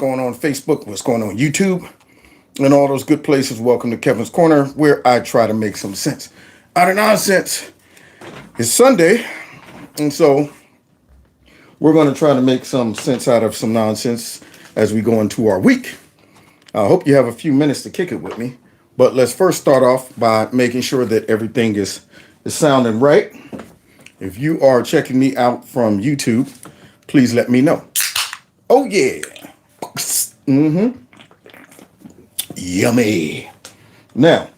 going on Facebook, what's going on YouTube, and all those good places. Welcome to Kevin's Corner, where I try to make some sense out of nonsense. It's Sunday, and so we're going to try to make some sense out of some nonsense as we go into our week. I hope you have a few minutes to kick it with me, but let's first start off by making sure that everything is sounding right. If you are checking me out from YouTube, please let me know. Oh yeah. Yummy. Now,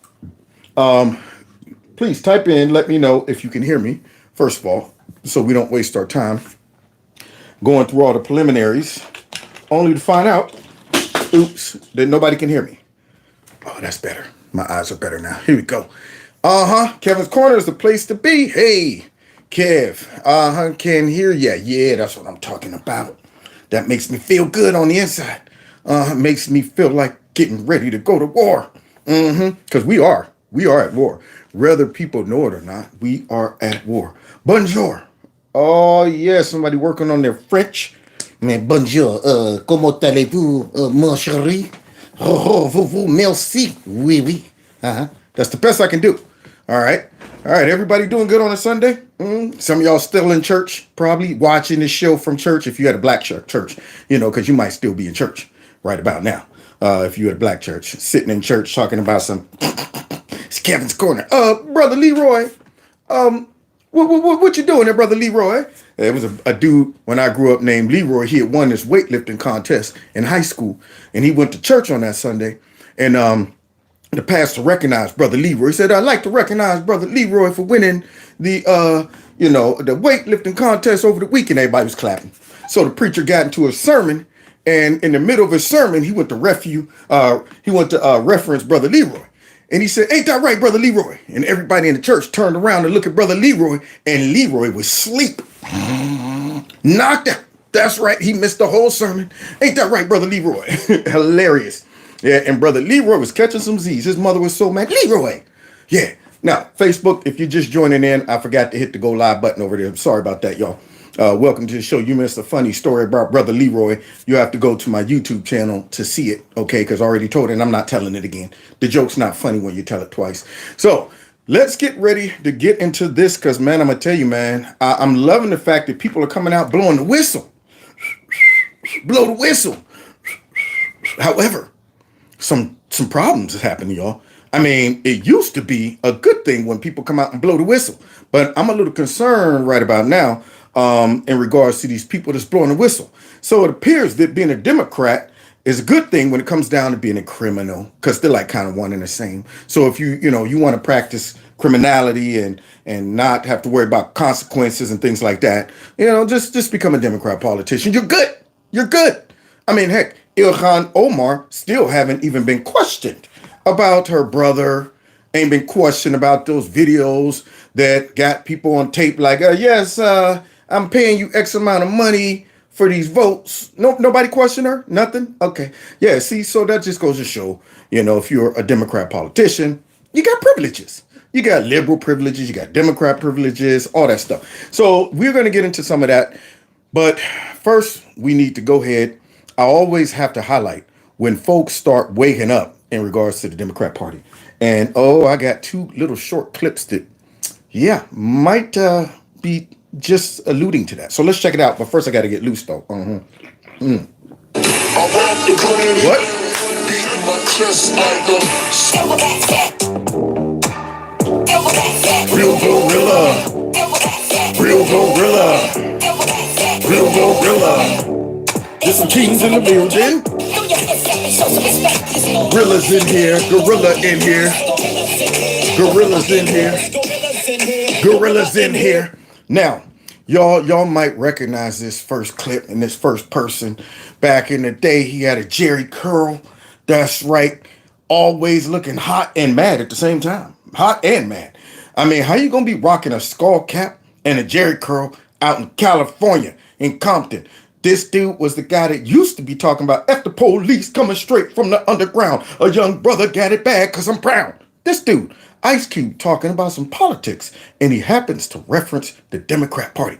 please type in, let me know if you can hear me, first of all, so we don't waste our time going through all the preliminaries, only to find out, oops, that nobody can hear me. Oh, that's better. My eyes are better now. Here we go. Kevin's Corner is the place to be. Hey, Kev, can hear ya. Yeah, that's what I'm talking about. That makes me feel good on the inside. Makes me feel like getting ready to go to war. Because we are at war. Whether people know it or not, we are at war. Bonjour. Oh, yeah, somebody working on their French. Mais bonjour, comment allez-vous, mon chéri? Oh, vous, merci. Oui, oui. That's the best I can do. All right, everybody doing good on a Sunday? Some of y'all still in church, probably watching this show from church. If you had a black church, because you might still be in church right about now. If you had a black church, sitting in church talking about some, it's Kevin's Corner. Brother Leroy, what you doing there, Brother Leroy? There was a dude when I grew up named Leroy. He had won this weightlifting contest in high school, and he went to church on that Sunday, and the pastor recognized Brother Leroy. He said, "I'd like to recognize Brother Leroy for winning the weightlifting contest over the weekend." Everybody was clapping. So the preacher got into a sermon, and in the middle of his sermon, he went to reference Brother Leroy. And he said, "Ain't that right, Brother Leroy?" And everybody in the church turned around and looked at Brother Leroy, and Leroy was asleep. Knocked out. That's right. He missed the whole sermon. Ain't that right, Brother Leroy? Hilarious. Yeah, and Brother Leroy was catching some Z's. His mother was so mad. Leroy. Yeah. Now, Facebook, if you're just joining in, I forgot to hit the go live button over there. I'm sorry about that, y'all. Welcome to the show. You missed a funny story about Brother Leroy. You have to go to my YouTube channel to see it, okay? Because I already told it, and I'm not telling it again. The joke's not funny when you tell it twice. So let's get ready to get into this because, man, I'm going to tell you, man, I'm loving the fact that people are coming out blowing the whistle. Blow the whistle. However, some problems is happening, y'all. I mean, it used to be a good thing when people come out and blow the whistle, but I'm a little concerned right about now in regards to these people that's blowing the whistle. So it appears that being a Democrat is a good thing when it comes down to being a criminal, because they're like kind of one and the same. So if you want to practice criminality and not have to worry about consequences and things like that, just become a Democrat politician. You're good. You're good. I mean, heck, Ilhan Omar still haven't even been questioned about her brother, ain't been questioned about those videos that got people on tape like, yes, I'm paying you X amount of money for these votes. Nobody questioned her? Nothing? Okay. Yeah, see, so that just goes to show, if you're a Democrat politician, you got privileges. You got liberal privileges, you got Democrat privileges, all that stuff. So we're going to get into some of that. But first, we need to go ahead. I always have to highlight when folks start waking up in regards to the Democrat Party. And, I got two little short clips that, might be just alluding to that. So let's check it out. But first, I got to get loose, though. What? Real gorilla. Real gorilla. Real gorilla. There's some kings in the building. Gorillas in here. Gorilla in here. Gorillas in here. Gorillas in here. Now, y'all might recognize this first clip and this first person. Back in the day, he had a Jerry curl. That's right. Always looking hot and mad at the same time. Hot and mad. I mean, how you gonna be rocking a skull cap and a Jerry curl out in California, in Compton? This dude was the guy that used to be talking about F the police coming straight from the underground. A young brother got it bad because I'm proud. This dude, Ice Cube, talking about some politics, and he happens to reference the Democrat Party.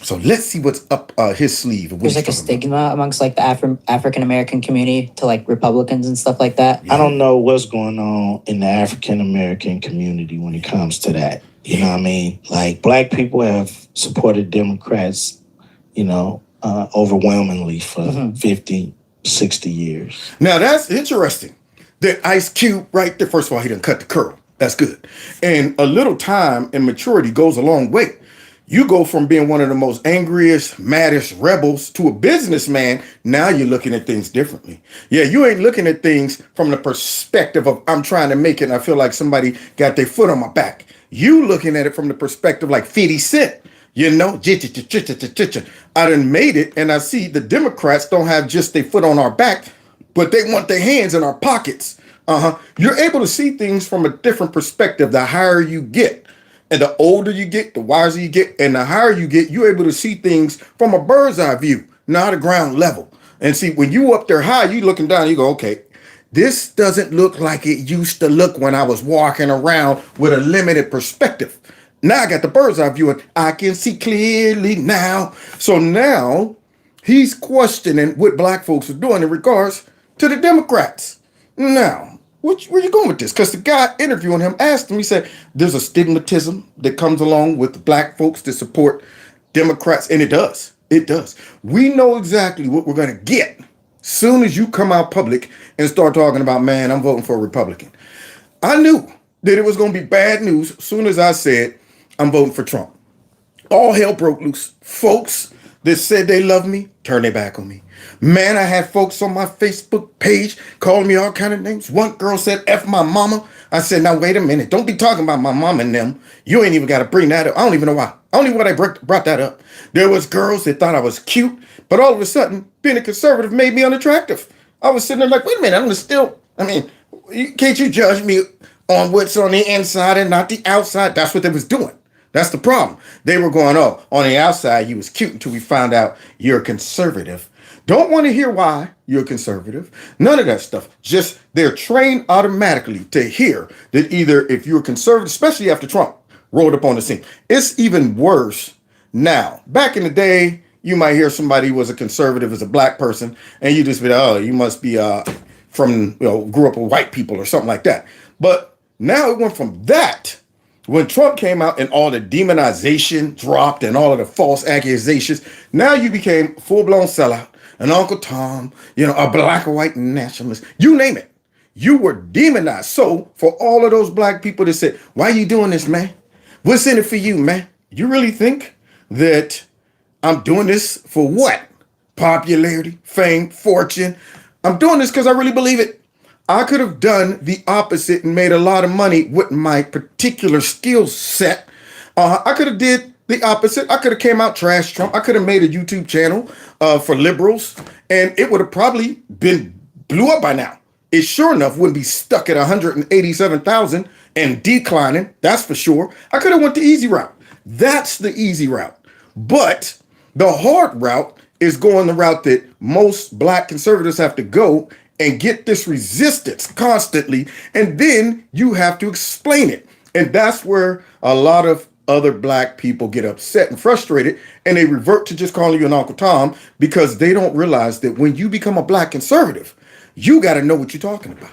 So let's see what's up his sleeve and what There's he's like a talking about. stigma amongst like the African American community to like Republicans and stuff like that. I don't know what's going on in the African American community when it comes to that. You know what I mean? Like black people have supported Democrats, overwhelmingly for 50, 60 years. Now that's interesting. That Ice Cube right there. First of all, he didn't cut the curl. That's good. And a little time and maturity goes a long way. You go from being one of the most angriest, maddest rebels to a businessman. Now you're looking at things differently. Yeah, you ain't looking at things from the perspective of I'm trying to make it and I feel like somebody got their foot on my back. You looking at it from the perspective like 50 Cent. I done made it, and I see the Democrats don't have just their foot on our back, but they want their hands in our pockets. You're able to see things from a different perspective the higher you get. And the older you get, the wiser you get, and the higher you get, you're able to see things from a bird's eye view, not a ground level. And see, when you up there high, you looking down, you go, okay, this doesn't look like it used to look when I was walking around with a limited perspective. Now I got the bird's eye view and I can see clearly now. So now he's questioning what black folks are doing in regards to the Democrats. Now, where you going with this? Because the guy interviewing him asked him, he said, there's a stigmatism that comes along with black folks that support Democrats. And it does. It does. We know exactly what we're going to get soon as you come out public and start talking about, man, I'm voting for a Republican. I knew that it was going to be bad news as soon as I said, I'm voting for Trump. All hell broke loose. Folks that said they love me, turned their back on me. Man, I had folks on my Facebook page calling me all kind of names. One girl said, F my mama. I said, now wait a minute. Don't be talking about my mama and them. You ain't even got to bring that up. I don't even know why. I don't even know why they brought that up. There was girls that thought I was cute, but all of a sudden, being a conservative made me unattractive. I was sitting there like, wait a minute, can't you judge me on what's on the inside and not the outside? That's what they was doing. That's the problem. They were going, oh, on the outside, you was cute until we found out you're a conservative. Don't want to hear why you're a conservative. None of that stuff. Just they're trained automatically to hear that either if you're a conservative, especially after Trump rolled up on the scene. It's even worse now. Back in the day, you might hear somebody who was a conservative as a black person, and you just be like, oh, you must be grew up with white people or something like that. But now it went from that. When Trump came out and all the demonization dropped and all of the false accusations, now you became full-blown sellout, an Uncle Tom, a black or white nationalist, you name it. You were demonized. So for all of those black people that said, why are you doing this, man? What's in it for you, man? You really think that I'm doing this for what? Popularity, fame, fortune. I'm doing this because I really believe it. I could have done the opposite and made a lot of money with my particular skill set. I could have did the opposite. I could have came out trash Trump. I could have made a YouTube channel for liberals, and it would have probably been blew up by now. It sure enough wouldn't be stuck at 187,000 and declining. That's for sure. I could have went the easy route. That's the easy route. But the hard route is going the route that most black conservatives have to go and get this resistance constantly, and then you have to explain it. And that's where a lot of other black people get upset and frustrated, and they revert to just calling you an Uncle Tom because they don't realize that when you become a black conservative, you got to know what you're talking about.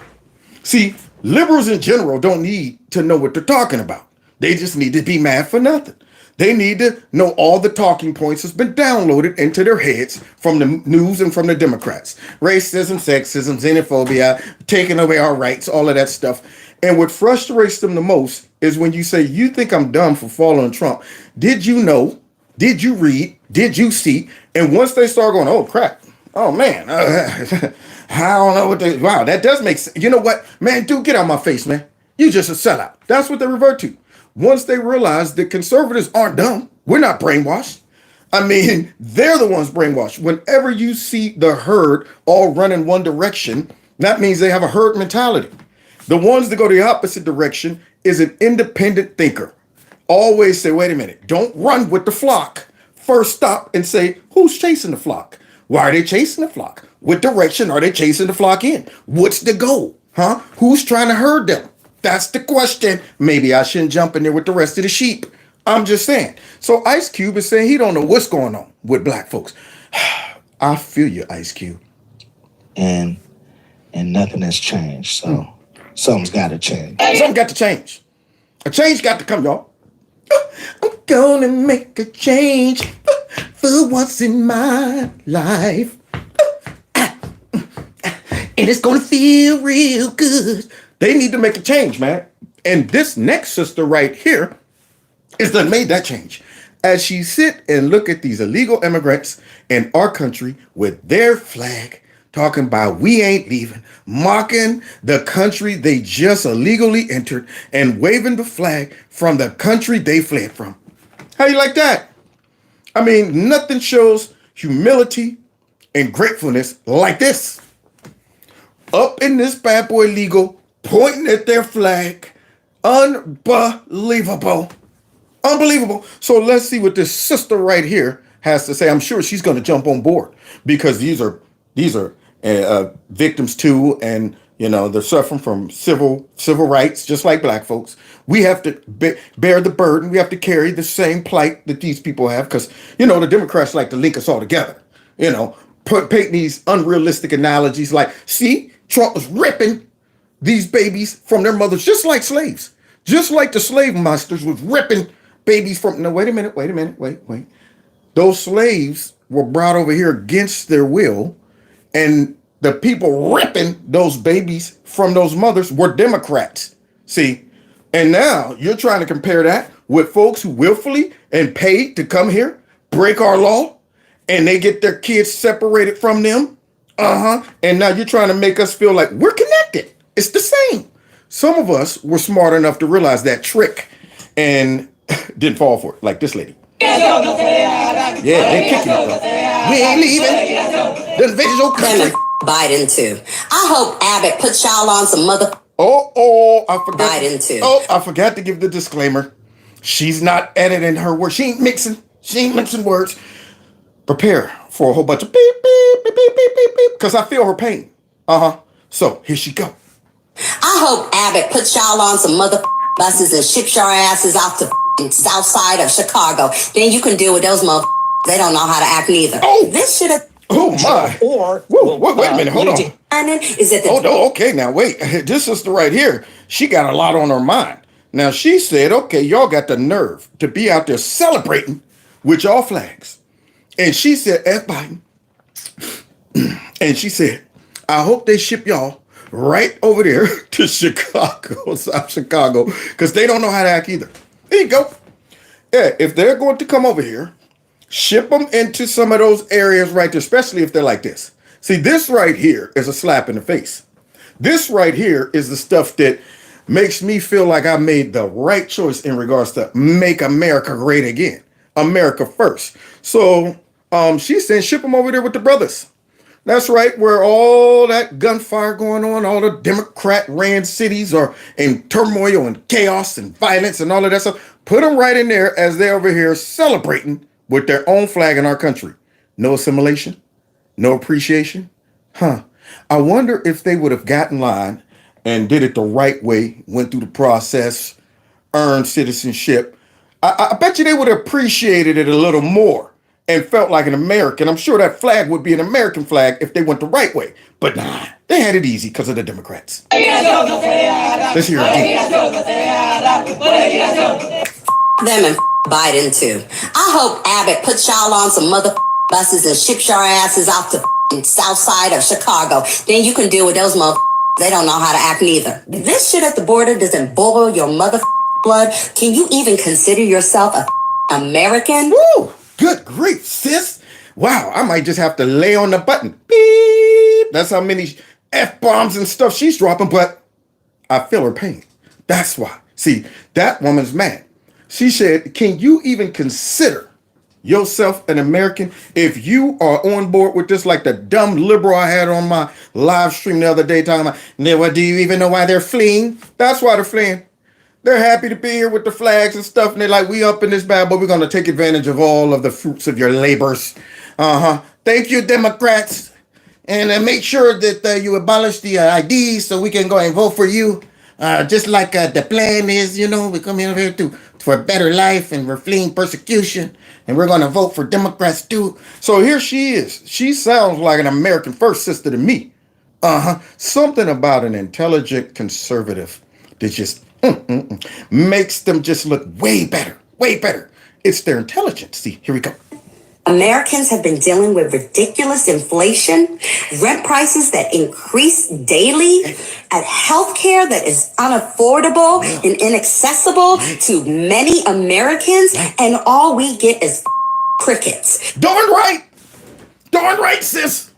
See, liberals in general don't need to know what they're talking about. They just need to be mad for nothing. They need to know all the talking points that's been downloaded into their heads from the news and from the Democrats. Racism, sexism, xenophobia, taking away our rights, all of that stuff. And what frustrates them the most is when you say, you think I'm dumb for following Trump. Did you know? Did you read? Did you see? And once they start going, oh, crap. Oh, man. I don't know what they... Wow, that does make sense. You know what? Man, dude, get out of my face, man. You just a sellout. That's what they revert to. Once they realize that conservatives aren't dumb, we're not brainwashed. I mean, they're the ones brainwashed. Whenever you see the herd all run in one direction, that means they have a herd mentality. The ones that go the opposite direction is an independent thinker. Always say, wait a minute, don't run with the flock. First stop and say, who's chasing the flock? Why are they chasing the flock? What direction are they chasing the flock in? What's the goal? Who's trying to herd them? That's the question. Maybe I shouldn't jump in there with the rest of the sheep. I'm just saying. So Ice Cube is saying he don't know what's going on with black folks. I feel you, Ice Cube. And nothing has changed. So something's got to change. Something got to change. A change got to come, y'all. I'm gonna make a change for once in my life. And it's gonna feel real good. They need to make a change, man. And this next sister right here is that made that change. As she sit and look at these illegal immigrants in our country with their flag, talking about we ain't leaving, mocking the country they just illegally entered, and waving the flag from the country they fled from. How you like that? I mean, nothing shows humility and gratefulness like this. Up in this bad boy legal, pointing at their flag. Unbelievable. Unbelievable. So let's see what this sister right here has to say. I'm sure she's going to jump on board because these are victims too, and they're suffering from civil rights just like black folks. We have to bear the burden. We have to carry the same plight that these people have because the Democrats like to link us all together. Paint these unrealistic analogies like, see, Trump was ripping these babies from their mothers just like slaves, just like the slave masters was ripping babies from. No, wait a minute. Those slaves were brought over here against their will, and the people ripping those babies from those mothers were Democrats. See, and now you're trying to compare that with folks who willfully and paid to come here, break our law, and they get their kids separated from them. And now you're trying to make us feel like we're connected. It's the same. Some of us were smart enough to realize that trick and didn't fall for it, like this lady. Yeah, they're kicking it. We ain't leaving. The invasion's old country. Biden too. I hope Abbott puts y'all on some mother. I forgot. Biden too. I forgot to give the disclaimer. She's not editing her words. She ain't mixing words. Prepare for a whole bunch of beep, beep, beep, beep, beep, beep, beep, because I feel her pain. So here she go. I hope Abbott puts y'all on some mother buses and ships your asses off to south side of Chicago. Then you can deal with those mother. They don't know how to act neither. This should have. Oh my! Wait a minute. Hold on. Is it the? Okay. Now wait. This sister right here, she got a lot on her mind. Now she said, "Okay, y'all got the nerve to be out there celebrating with y'all flags," and she said, "F Biden," and she said, "I hope they ship y'all right over there to Chicago, South Chicago, because they don't know how to act either." There you go. Yeah, if they're going to come over here, ship them into some of those areas right there, especially if they're like this. See, this right here is a slap in the face. This right here is the stuff that makes me feel like I made the right choice in regards to make America great again. America first. So she said ship them over there with the brothers. That's right, where all that gunfire going on, all the Democrat-ran cities are in turmoil and chaos and violence and all of that stuff. Put them right in there as they're over here celebrating with their own flag in our country. No assimilation, no appreciation. I wonder if they would have gotten in line and did it the right way, went through the process, earned citizenship. I bet you they would have appreciated it a little more and felt like an American. I'm sure that flag would be an American flag if they went the right way. But nah, they had it easy because of the Democrats. Let's hear it again. Them and Biden too. I hope Abbott puts y'all on some mother buses and ships your asses off to south side of Chicago. Then you can deal with those mother. They don't know how to act neither. This shit at the border doesn't boil your mother blood. Can you even consider yourself a American? Woo! Good grief, sis. Wow, I might just have to lay on the button. Beep. That's how many F-bombs and stuff she's dropping, but I feel her pain. That's why. See, that woman's mad. She said, can you even consider yourself an American if you are on board with this like the dumb liberal I had on my live stream the other day talking about, never do you even know why they're fleeing? That's why they're fleeing. They're happy to be here with the flags and stuff, and they're like, we up in this bad, but we're going to take advantage of all of the fruits of your labors. Thank you, Democrats. And make sure that you abolish the IDs so we can go and vote for you. Just like the plan is, we come in here for a better life and we're fleeing persecution and we're going to vote for Democrats too. So here she is. She sounds like an American first sister to me. Something about an intelligent conservative that just makes them just look way better, way better. It's their intelligence. See, here we go. Americans have been dealing with ridiculous inflation, rent prices that increase daily, and healthcare that is unaffordable and inaccessible to many Americans, and all we get is crickets. Darn right. Darn right, sis.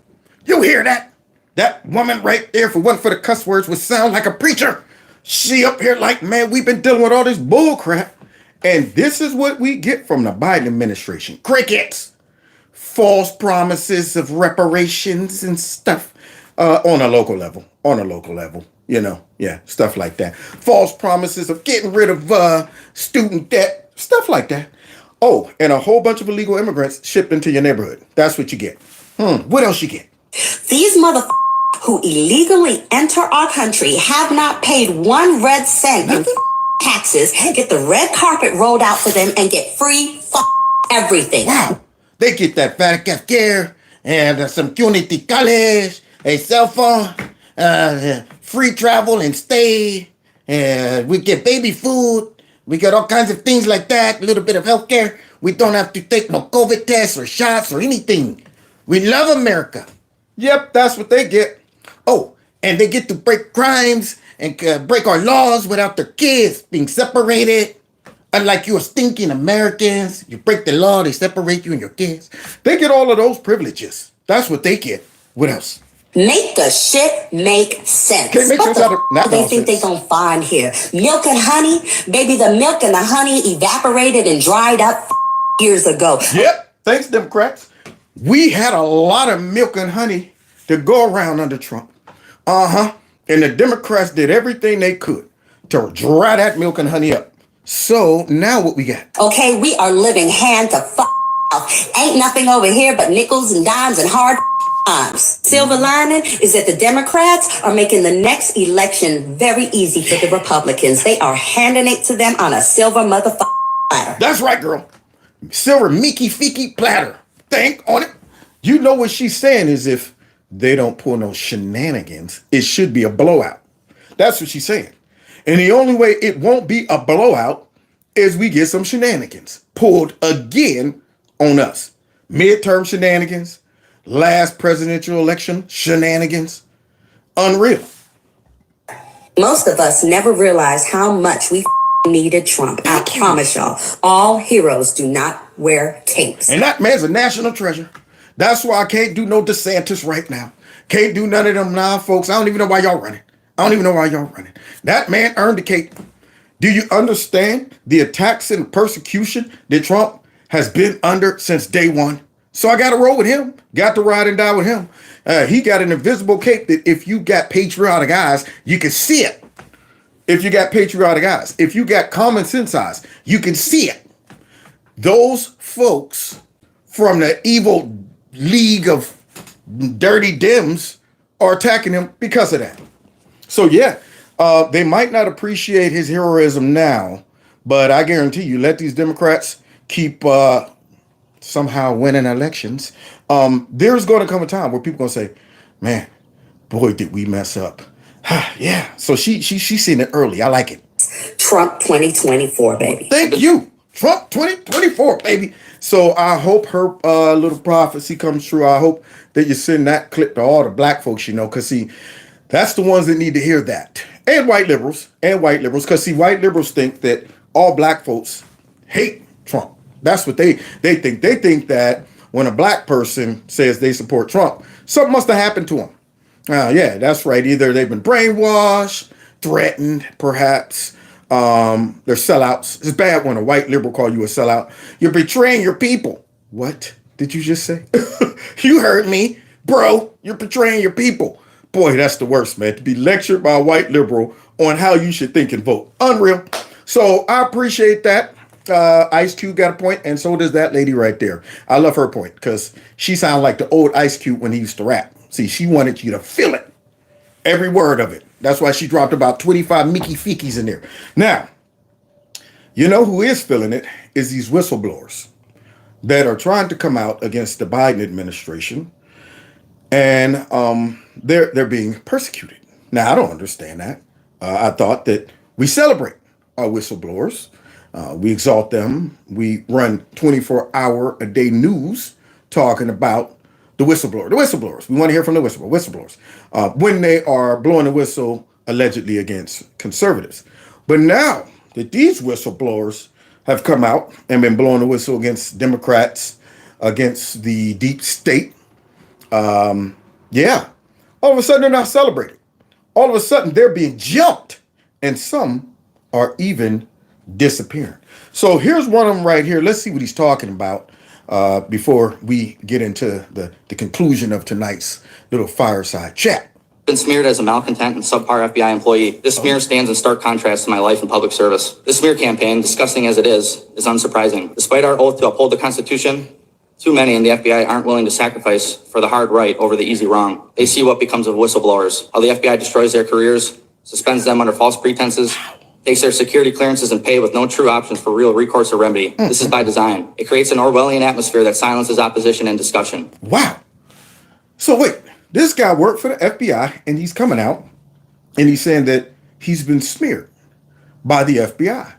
You hear that? That woman right there, for one for the cuss words, would sound like a preacher. She up here like, man, we've been dealing with all this bull crap. And this is what we get from the Biden administration. Crickets. False promises of reparations and stuff on a local level. Stuff like that. False promises of getting rid of student debt, stuff like that. Oh, and a whole bunch of illegal immigrants shipped into your neighborhood. That's what you get. What else you get? These motherfuckers who illegally enter our country have not paid 1 red cent in taxes, get the red carpet rolled out for them, and get free everything. Wow. They get that fat care and some community college, a cell phone, free travel and stay. And we get baby food. We get all kinds of things like that. A little bit of health care. We don't have to take no COVID tests or shots or anything. We love America. Yep, that's what they get. Oh, and they get to break crimes and break our laws without their kids being separated. Unlike you stinking Americans, you break the law, they separate you and your kids. They get all of those privileges. That's what they get. What else? Make the shit make sense. Can't make What sense out of the they think they gonna find here? Milk and honey? Baby, the milk and the honey evaporated and dried up years ago. Yep. Thanks, Democrats. We had a lot of milk and honey to go around under Trump. And the Democrats did everything they could to dry that milk and honey up. So now what we got? Okay, we are living hand to mouth. Ain't nothing over here but nickels and dimes and hard times. Silver lining is that the Democrats are making the next election very easy for the Republicans. They are handing it to them on a silver platter. That's right, girl. Silver meeky feeky platter. Think on it. You know what she's saying is if they don't pull no shenanigans, it should be a blowout. That's what she's saying. And the only way it won't be a blowout is we get some shenanigans pulled again on us. Midterm shenanigans, last presidential election shenanigans. Unreal. Most of us never realized how much we needed Trump. I promise y'all, all heroes do not wear capes. And that man's a national treasure. That's why I can't do no DeSantis right now. Can't do none of them now, folks. I don't even know why y'all running. That man earned the cape. Do you understand the attacks and persecution that Trump has been under since day one? So I got to roll with him. Got to ride and die with him. He got an invisible cape that if you got patriotic eyes, you can see it. If you got patriotic eyes, if you got common sense eyes, you can see it. Those folks from the evil league of dirty Dems are attacking him because of that. So yeah, they might not appreciate his heroism now, but I guarantee you, let these Democrats keep somehow winning elections. There's going to come a time where people are going to say, man, boy, did we mess up. Yeah, so she's seen it early. I like it. Trump 2024, baby. Thank you. Trump 2024, baby. So I hope her little prophecy comes true. I hope that you send that clip to all the black folks, because see, that's the ones that need to hear that. And white liberals. Because see, white liberals think that all black folks hate Trump. That's what they think. They think that when a black person says they support Trump, something must have happened to them. Yeah, that's right. Either they've been brainwashed, threatened, perhaps. They're sellouts. It's bad when a white liberal call you a sellout. You're betraying your people. What did you just say? You heard me, bro. You're betraying your people. Boy, that's the worst, man. To be lectured by a white liberal on how you should think and vote. Unreal. So I appreciate that. Ice Cube got a point, and so does that lady right there. I love her point because she sounds like the old Ice Cube when he used to rap. See, she wanted you to feel it. Every word of it. That's why she dropped about 25 Mickey Feekies in there. Now, you know who is feeling it is these whistleblowers that are trying to come out against the Biden administration, and they're being persecuted. Now, I don't understand that. I thought that we celebrate our whistleblowers. We exalt them. We run 24-hour-a-day news talking about the whistleblower. The whistleblowers. We want to hear from the whistleblowers when they are blowing the whistle allegedly against conservatives. But now that these whistleblowers have come out and been blowing the whistle against Democrats, against the deep state, yeah, all of a sudden they're not celebrating. All of a sudden they're being jumped, and some are even disappearing. So here's one of them right here. Let's see what he's talking about before we get into the conclusion of tonight's little fireside chat. Been smeared as a malcontent and subpar FBI employee. This smear stands in stark contrast to my life in public service. This smear campaign, disgusting as it is unsurprising. Despite our oath to uphold the Constitution, too many in the FBI aren't willing to sacrifice for the hard right over the easy wrong. They see what becomes of whistleblowers, how the FBI destroys their careers, suspends them under false pretenses, takes their security clearances and pay with no true options for real recourse or remedy. This is by design. It creates an Orwellian atmosphere that silences opposition and discussion. Wow. So wait, this guy worked for the FBI, and he's coming out and he's saying that he's been smeared by the FBI.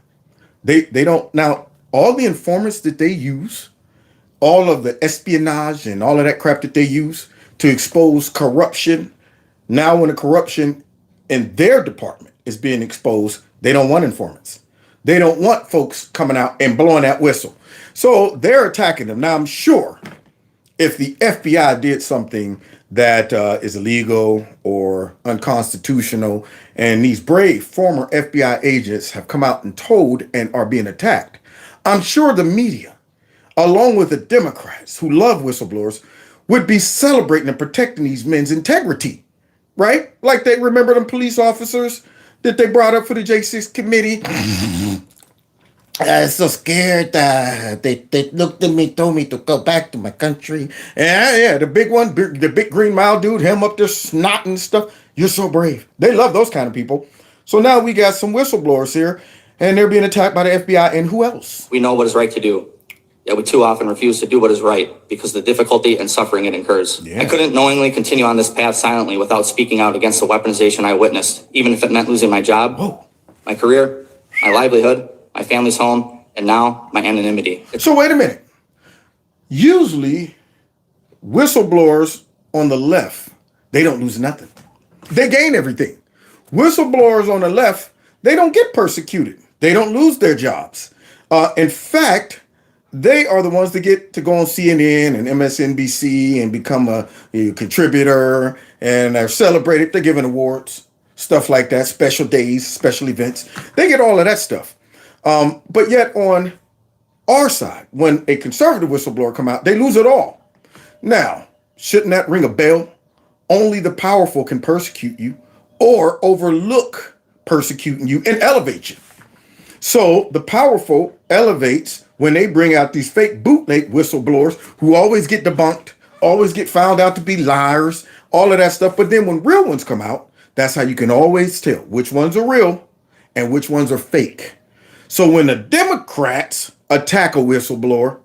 They don't, now all the informants that they use, all of the espionage and all of that crap that they use to expose corruption, now when the corruption in their department is being exposed, they don't want informants. They don't want folks coming out and blowing that whistle. So they're attacking them. Now, I'm sure if the FBI did something that is illegal or unconstitutional, and these brave former FBI agents have come out and told and are being attacked, I'm sure the media, along with the Democrats who love whistleblowers, would be celebrating and protecting these men's integrity, right? Like they remember them police officers that they brought up for the J6 committee. I'm so scared. They looked at me, told me to go back to my country. Yeah, the big one, the big green mile dude, him up there snotting and stuff. You're so brave. They love those kind of people. So now we got some whistleblowers here, and they're being attacked by the FBI. And who else? We know what is right to do, yet we too often refuse to do what is right because of the difficulty and suffering it incurs. Yeah. I couldn't knowingly continue on this path silently without speaking out against the weaponization I witnessed, even if it meant losing my job, my career, my livelihood, my family's home, and now my anonymity. So wait a minute. Usually, whistleblowers on the left, they don't lose nothing. They gain everything. Whistleblowers on the left, they don't get persecuted. They don't lose their jobs. In fact, they are the ones that get to go on CNN and MSNBC and become a contributor, and are celebrated. They're given awards, stuff like that, special days, special events. They get all of that stuff. But yet on our side, when a conservative whistleblower come out, they lose it all. Now, shouldn't that ring a bell? Only the powerful can persecute you or overlook persecuting you and elevate you. So the powerful elevates when they bring out these fake bootleg whistleblowers who always get debunked, always get found out to be liars, all of that stuff. But then when real ones come out, that's how you can always tell which ones are real and which ones are fake. So when the Democrats attack a whistleblower,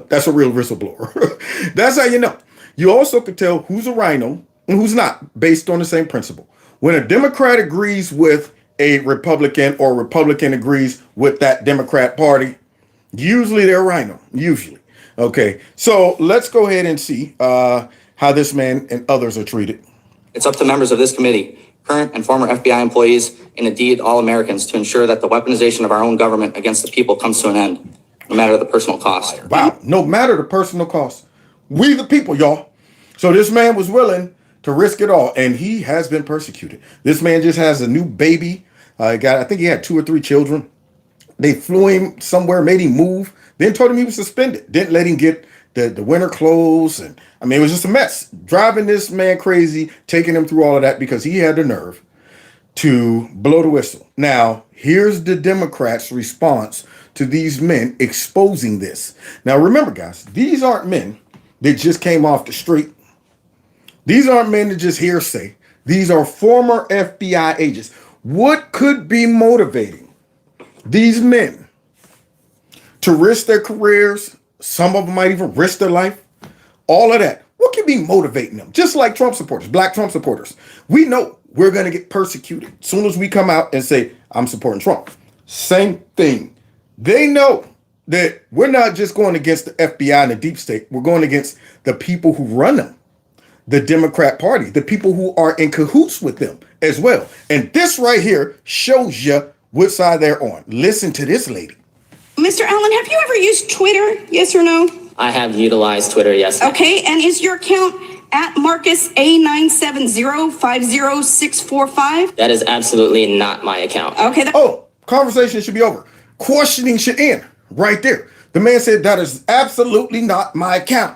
that's a real whistleblower. That's how you know. You also can tell who's a rhino and who's not, based on the same principle. When a Democrat agrees with a Republican or Republican agrees with that Democrat party, usually they're a rhino, usually. Okay, so let's go ahead and see how this man and others are treated. It's up to members of this committee, current and former FBI employees, and indeed all Americans, to ensure that the weaponization of our own government against the people comes to an end, no matter the personal cost. Wow, no matter the personal cost. We the people, y'all. So this man was willing to risk it all, and he has been persecuted. This man just has a new baby. I think he had 2 or 3 children. They flew him somewhere, made him move, then told him he was suspended. Didn't let him get the winter clothes. And I mean, it was just a mess. Driving this man crazy, taking him through all of that because he had the nerve to blow the whistle. Now, here's the Democrats' response to these men exposing this. Now, remember, guys, these aren't men that just came off the street. These aren't men that just hearsay. These are former FBI agents. What could be motivating these men to risk their careers? Some of them might even risk their life. All of that. What can be motivating them? Just like Trump supporters, black Trump supporters. We know we're going to get persecuted as soon as we come out and say, I'm supporting Trump. Same thing. They know that we're not just going against the FBI and the deep state. We're going against the people who run them, the Democrat Party, the people who are in cahoots with them as well. And this right here shows you what side they're on. Listen to this lady. Mr. Allen, have you ever used Twitter? Yes or no? I have utilized Twitter, yes. Okay, and is your account at Marcus A970-50645? That is absolutely not my account. Okay. Oh, conversation should be over. Questioning should end right there. The man said that is absolutely not my account.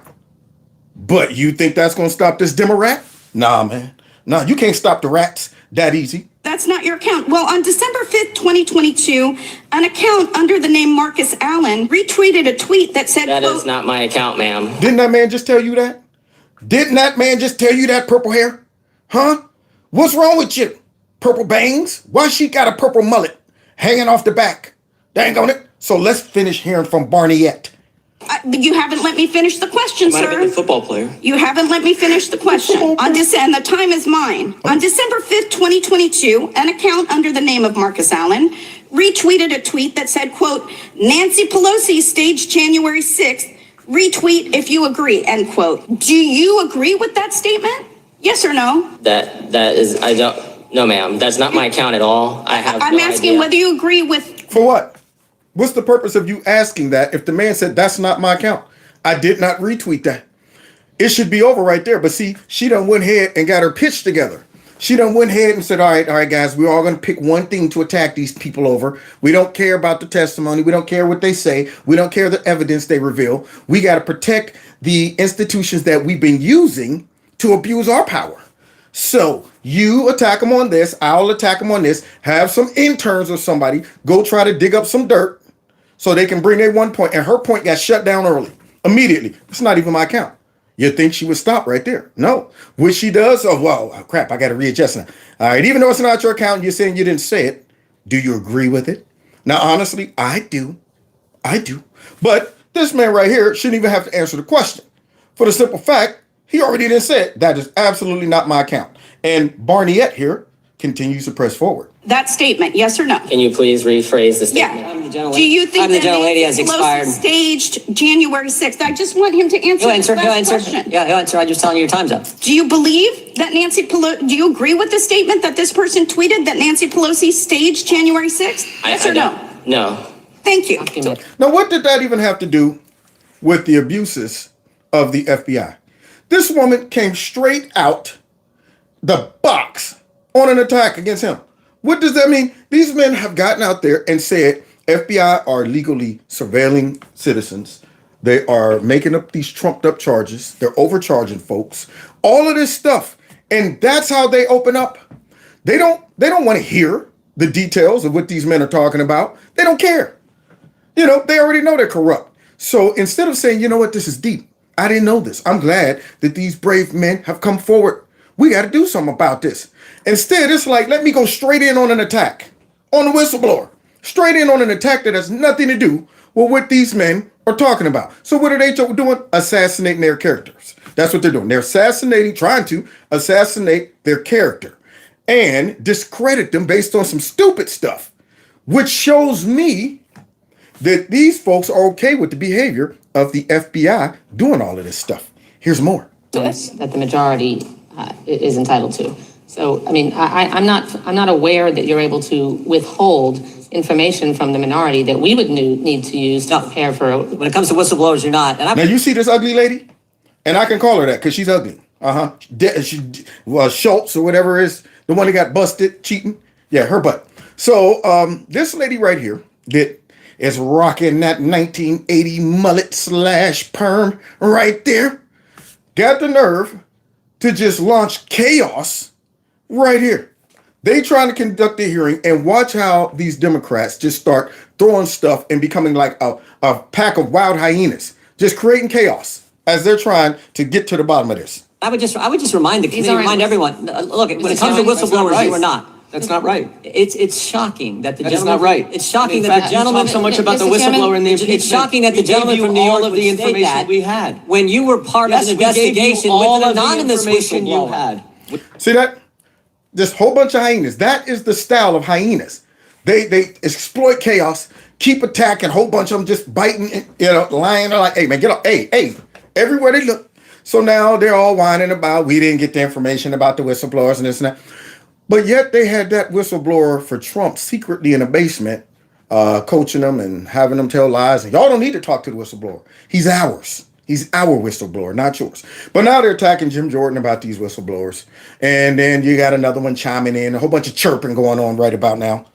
But you think that's going to stop this demo rat? Nah, man. Nah, you can't stop the rats that easy. That's not your account. Well, on December 5th, 2022, an account under the name Marcus Allen retweeted a tweet that said, That is not my account, ma'am. Didn't that man just tell you that? Didn't that man just tell you that, purple hair? Huh? What's wrong with you? Purple bangs? Why she got a purple mullet hanging off the back? Dang on it. So let's finish hearing from Barnett. You haven't let me finish the question, Might have been sir. a football player. You haven't let me finish the question. And the time is mine. On December 5th, 2022, an account under the name of Marcus Allen retweeted a tweet that said, quote, Nancy Pelosi staged January 6th, retweet if you agree, end quote. Do you agree with that statement? Yes or no? That is, I don't, no ma'am. That's not my account at all. I'm asking whether you agree with. For what? What's the purpose of you asking that if the man said that's not my account? I did not retweet that. It should be over right there. But see, she done went ahead and got her pitch together. She done went ahead and said, all right, guys, we're all going to pick one thing to attack these people over. We don't care about the testimony. We don't care what they say. We don't care the evidence they reveal. We got to protect the institutions that we've been using to abuse our power. So you attack them on this. I'll attack them on this. Have some interns or somebody go try to dig up some dirt so they can bring their 1 point. And her point got shut down early, immediately. It's not even my account. You think she would stop right there? No. What she does, oh, well, crap, I got to readjust now. All right, even though it's not your account, you're saying you didn't say it. Do you agree with it? Now, honestly, I do. But this man right here shouldn't even have to answer the question. For the simple fact, he already didn't say it. That is absolutely not my account. And Barnett here continues to press forward. That statement, yes or no? Can you please rephrase the statement? Yeah. Do you think that Nancy Pelosi staged January 6th? I just want him to answer this last question. Yeah, he'll answer. I'm just telling you your time's up. Do you believe that Nancy Pelosi, do you agree with the statement that this person tweeted that Nancy Pelosi staged January 6th? Yes or no? No. Thank you. Now, what did that even have to do with the abuses of the FBI? This woman came straight out the box on an attack against him. What does that mean? These men have gotten out there and said FBI are legally surveilling citizens. They are making up these trumped up charges. They're overcharging folks. All of this stuff. And that's how they open up. They don't want to hear the details of what these men are talking about. They don't care. They already know they're corrupt. So instead of saying, you know what, this is deep. I didn't know this. I'm glad that these brave men have come forward. We got to do something about this. Instead, it's like, let me go straight in on an attack on the whistleblower. Straight in on an attack that has nothing to do with what these men are talking about. So what are they doing? Assassinating their characters. That's what they're doing. They're trying to assassinate their character and discredit them based on some stupid stuff, which shows me that these folks are okay with the behavior of the FBI doing all of this stuff. Here's more. That the majority is entitled to. So, I mean, I'm not aware that you're able to withhold information from the minority that we would need to use to prepare for. When it comes to whistleblowers, you're not. Now you see this ugly lady, and I can call her that because she's ugly. Schultz or whatever is the one that got busted cheating. Yeah, her butt. So this lady right here that is rocking that 1980 mullet / perm right there got the nerve to just launch chaos right here. They trying to conduct a hearing and watch how these Democrats just start throwing stuff and becoming like a pack of wild hyenas, just creating chaos as they're trying to get to the bottom of this. I would just remind the committee, remind everyone, look, when it comes to whistleblowers, you are not. That's not right. It's shocking that the That is gentleman. not right. It's shocking In that fact, the gentleman. you talk so much about the Mr. Chairman, whistleblower and the impeachment. It's shocking that the We gave gentleman you from New all York of would the state information that we had. when you were part Yes, of an we gave you investigation all with an of the anonymous information you whistleblower. had. See that? This whole bunch of hyenas. That is the style of hyenas. They exploit chaos, keep attacking, whole bunch of them just biting, lying. They're like, hey man, get up, hey, everywhere they look. So now they're all whining about we didn't get the information about the whistleblowers and this and that. But yet they had that whistleblower for Trump secretly in a basement, coaching them and having them tell lies. And y'all don't need to talk to the whistleblower. He's ours. He's our whistleblower, not yours. But now they're attacking Jim Jordan about these whistleblowers. And then you got another one chiming in, a whole bunch of chirping going on right about now.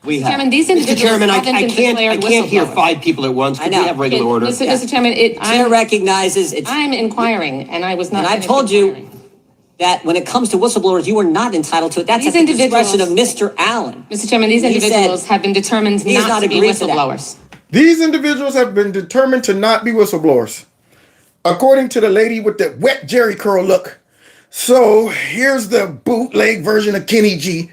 Mr. Chairman, these Mr. individuals Chairman, I haven't been can't declared hear whistleblowers. 5 people at once. Could we know. have regular order? Mr. Chairman, Chair recognizes it's. I'm inquiring, and I was not. And I finished told you inquiring. that when it comes to whistleblowers, you are not entitled to it. That's These at the discretion of individuals- Mr. Allen. Mr. Chairman, these He said individuals have been determined he has not to be agreed to that. whistleblowers. These individuals have been determined to not be whistleblowers, according to the lady with the wet Jerry curl look. So here's the bootleg version of Kenny G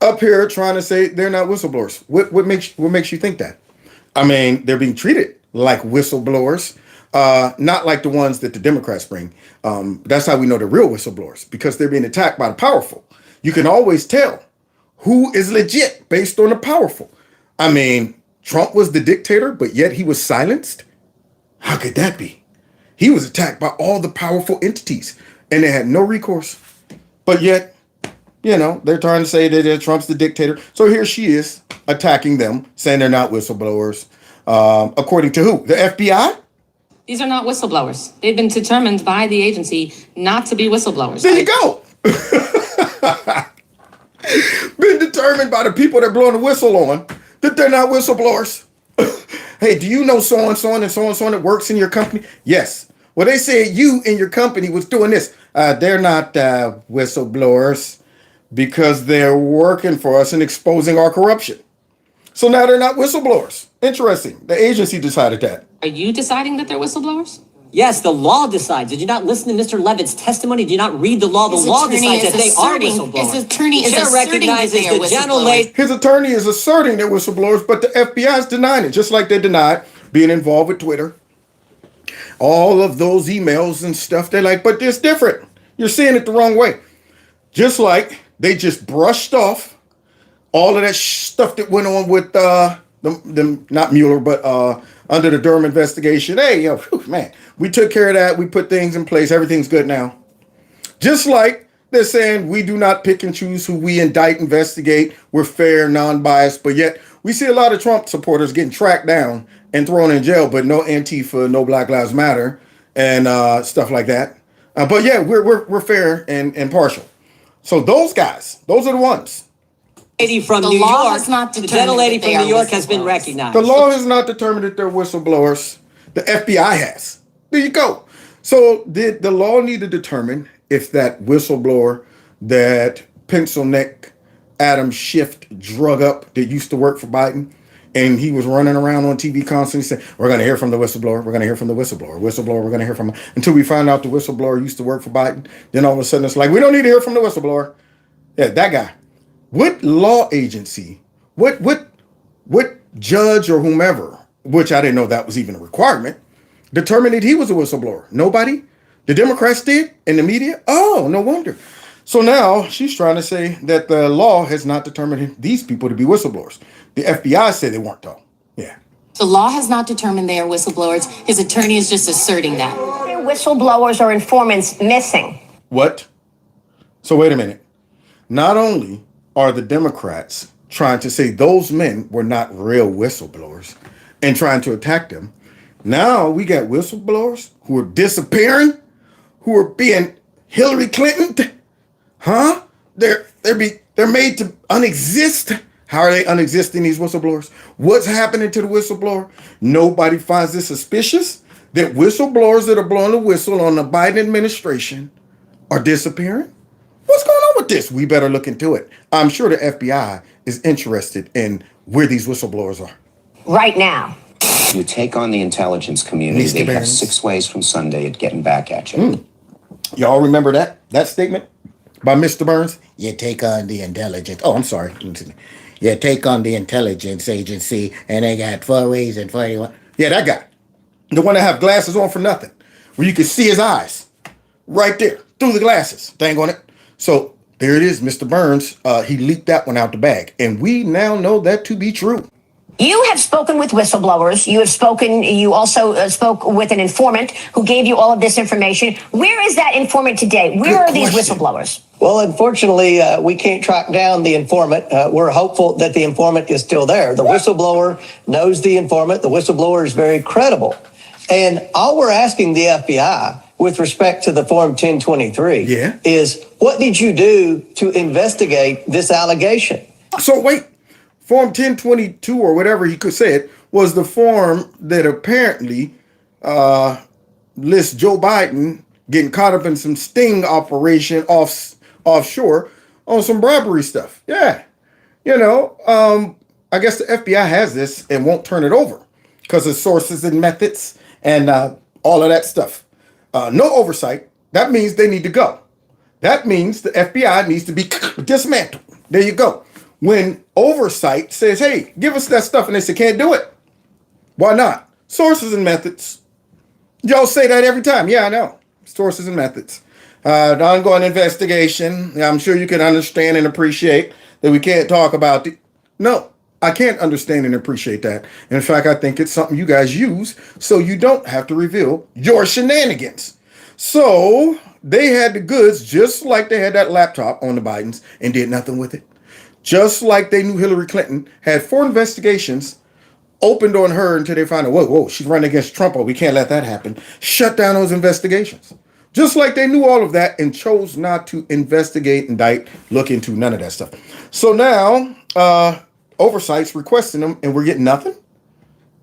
up here trying to say they're not whistleblowers. What makes you think that? I mean, they're being treated like whistleblowers, not like the ones that the Democrats bring. That's how we know they're real whistleblowers, because they're being attacked by the powerful. You can always tell who is legit based on the powerful. I mean, Trump was the dictator, but yet he was silenced. How could that be? He was attacked by all the powerful entities and they had no recourse. But yet, they're trying to say that Trump's the dictator. So here she is attacking them, saying they're not whistleblowers. According to who? The FBI? These are not whistleblowers. They've been determined by the agency not to be whistleblowers. There you go. Been determined by the people that blowing the whistle on that they're not whistleblowers. Hey, do you know so and so and so and so that works in your company? Yes. Well, they said you in your company was doing this. They're not whistleblowers because they're working for us and exposing our corruption. So now they're not whistleblowers. Interesting. The agency decided that. Are you deciding that they're whistleblowers? Yes, the law decides. Did you not listen to Mr. Levin's testimony? Did you not read the law? The law decides that they are whistleblowers. His attorney The is chair asserting that recognizes they are the general whistleblowers. lady. His attorney is asserting they're whistleblowers, but the FBI is denying it, just like they denied being involved with Twitter. All of those emails and stuff, they're like, but it's different. You're seeing it the wrong way. Just like they just brushed off all of that stuff that went on with the not Mueller, but under the Durham investigation. Hey, man, we took care of that. We put things in place. Everything's good now. Just like they're saying we do not pick and choose who we indict, investigate. We're fair, non-biased, but yet we see a lot of Trump supporters getting tracked down and thrown in jail, but no Antifa, no Black Lives Matter, and stuff like that. But yeah, we're fair and impartial. So those guys, those are the ones. Lady from The New law York, has not the determined gentle lady that they from New are York has been whistleblowers. recognized. The law has not determined that they're whistleblowers. The FBI has. There you go. So did the law need to determine if that whistleblower, that pencil neck Adam Schiff drug up that used to work for Biden, and he was running around on TV constantly saying, we're going to hear from the whistleblower, we're going to hear from the whistleblower, we're going to hear from him, until we find out the whistleblower used to work for Biden. Then all of a sudden it's like, we don't need to hear from the whistleblower. Yeah, that guy. What law agency, what judge or whomever, which I didn't know that was even a requirement, determined that he was a whistleblower? Nobody? The Democrats did? In the media? Oh, no wonder. So now she's trying to say that the law has not determined these people to be whistleblowers. The FBI said they weren't, though. Yeah. The law has not determined they are whistleblowers. His attorney is just asserting that. Whistleblowers or informants missing. What? So wait a minute. Not only are the Democrats trying to say those men were not real whistleblowers and trying to attack them, now we got whistleblowers who are disappearing, who are being Hillary Clinton. Huh? They're made to unexist. How are they unexisting, these whistleblowers? What's happening to the whistleblower? Nobody finds this suspicious that whistleblowers that are blowing the whistle on the Biden administration are disappearing? What's going on with this? We better look into it. I'm sure the FBI is interested in where these whistleblowers are. Right now. You take on the intelligence community, Mr. they have Barnes. 6 ways from Sunday at getting back at you. Y'all remember that statement by Mr. Burns? You take on the intelligence. Oh, I'm sorry. You take on the intelligence agency, and they got 4 ways and 41. Yeah, that guy. The one that have glasses on for nothing, where you can see his eyes right there through the glasses. Dang on it. So there it is, Mr. Burns. He leaked that one out the bag, and we now know that to be true. You have spoken with whistleblowers. You also spoke with an informant who gave you all of this information. Where is that informant today? Where are these whistleblowers? Well, unfortunately, we can't track down the informant. We're hopeful that the informant is still there. The whistleblower knows the informant. The whistleblower is very credible. And all we're asking the FBI with respect to the Form 1023 is, what did you do to investigate this allegation? So wait. Form 1022 or whatever he could say it was the form that apparently lists Joe Biden getting caught up in some sting operation offshore on some bribery stuff. Yeah. I guess the FBI has this and won't turn it over because of sources and methods and all of that stuff. No oversight. That means they need to go. That means the FBI needs to be dismantled. There you go. When oversight says, hey, give us that stuff, and they say, can't do it. Why not? Sources and methods. Y'all say that every time. Yeah, I know. Sources and methods. The ongoing investigation. I'm sure you can understand and appreciate that we can't talk about the... No, I can't understand and appreciate that. In fact, I think it's something you guys use so you don't have to reveal your shenanigans. So they had the goods just like they had that laptop on the Bidens and did nothing with it. Just like they knew Hillary Clinton had 4 investigations opened on her until they found out, whoa, she's running against Trump. Oh, we can't let that happen. Shut down those investigations. Just like they knew all of that and chose not to investigate, indict, look into none of that stuff. So now, oversight's requesting them and we're getting nothing.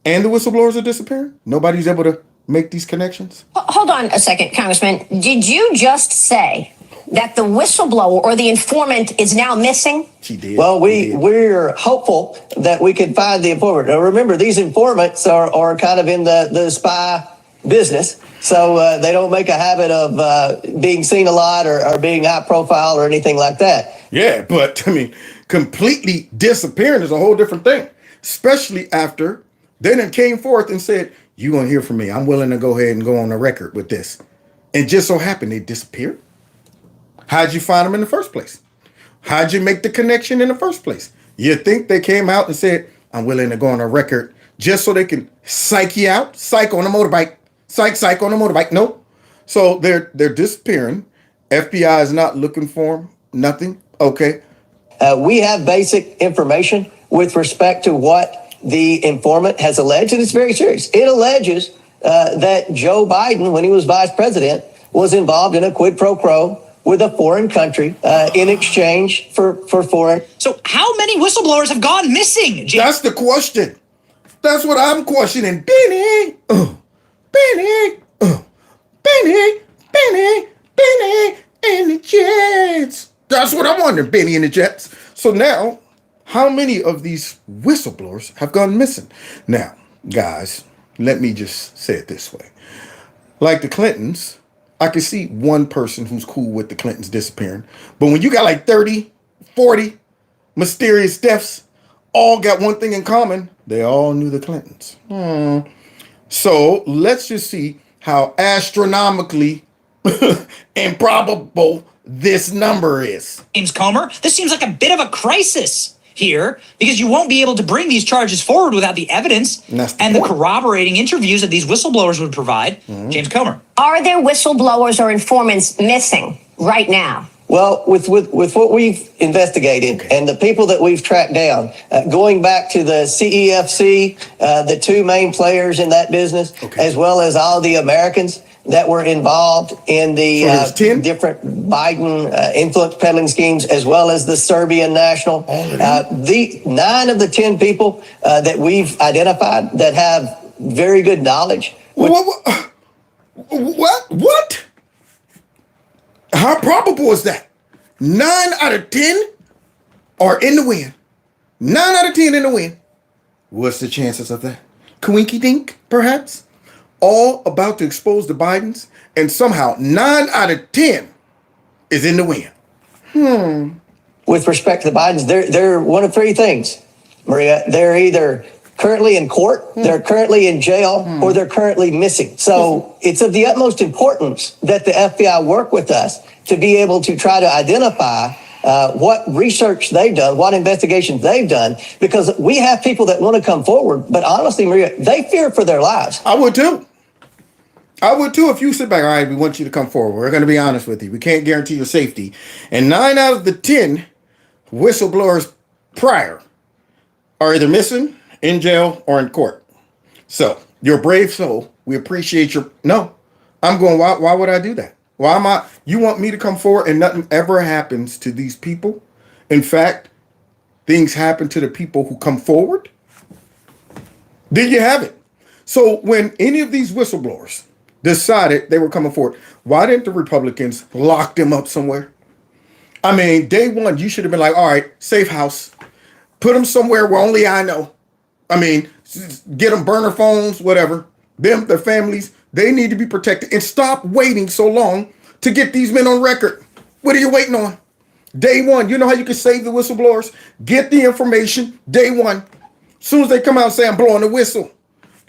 And the whistleblowers are disappearing. Nobody's able to make these connections. Hold on a second, Congressman. Did you just say that the whistleblower or the informant is now missing? She did. Well, we're hopeful that we can find the informant. Now, remember, these informants are kind of in the spy business, so they don't make a habit of being seen a lot or being high profile or anything like that. Yeah, but I mean, completely disappearing is a whole different thing, especially after they then came forth and said, you gonna hear from me. I'm willing to go ahead and go on the record with this. And just so happened they disappeared. How'd you find them in the first place? How'd you make the connection in the first place? You think they came out and said, I'm willing to go on a record just so they can psych you out? Psych on a motorbike. Psych on a motorbike. No. So they're disappearing. FBI is not looking for them. Nothing. Okay. We have basic information with respect to what the informant has alleged, and it's very serious. It alleges that Joe Biden, when he was vice president, was involved in a quid pro quo with a foreign country in exchange for foreign. So how many whistleblowers have gone missing? That's the question. That's what I'm questioning. Benny, Benny, and the Jets. That's what I'm wondering, Benny and the Jets. So now, how many of these whistleblowers have gone missing? Now, guys, let me just say it this way. Like the Clintons, I can see one person who's cool with the Clintons disappearing. But when you got like 30, 40 mysterious deaths, all got one thing in common. They all knew the Clintons. So let's just see how astronomically improbable this number is. James Comer, this seems like a bit of a crisis here because you won't be able to bring these charges forward without the evidence and the corroborating interviews that these whistleblowers would provide. James Comer. Are there whistleblowers or informants missing right now? Well, with what we've investigated and the people that we've tracked down, going back to the CEFC, the 2 main players in that business, as well as all the Americans that were involved in the different Biden influence peddling schemes, as well as the Serbian national. The 9 of the 10 people that we've identified that have very good knowledge. What? How probable is that? 9 out of 10 are in the wind. 9 out of 10 in the wind. What's the chances of that? Coinky dink, perhaps? all about to expose the Bidens, and somehow 9 out of 10 is in the wind. With respect to the Bidens, they're one of three things, Maria. They're either currently in court, they're currently in jail, or they're currently missing. So it's of the utmost importance that the FBI work with us to be able to try to identify what research they've done, what investigations they've done, because we have people that want to come forward, but honestly, Maria, they fear for their lives. I would too. I would too if you sit back. All right, we want you to come forward. We're going to be honest with you. We can't guarantee your safety. And 9 out of the 10 whistleblowers prior are either missing, in jail, or in court. So you're a brave soul. We appreciate your. No, I'm going. Why would I do that? Why am I? You want me to come forward and nothing ever happens to these people? In fact, things happen to the people who come forward. There you have it. So when any of these whistleblowers decided they were coming forward, why didn't the Republicans lock them up somewhere? I mean, day one, you should have been like, all right, safe house. Put them somewhere where only I know. I mean, get them burner phones, whatever. Them, their families, they need to be protected. And stop waiting so long to get these men on record. What are you waiting on? Day one, you know how you can save the whistleblowers? Get the information day one. As soon as they come out and say, I'm blowing the whistle.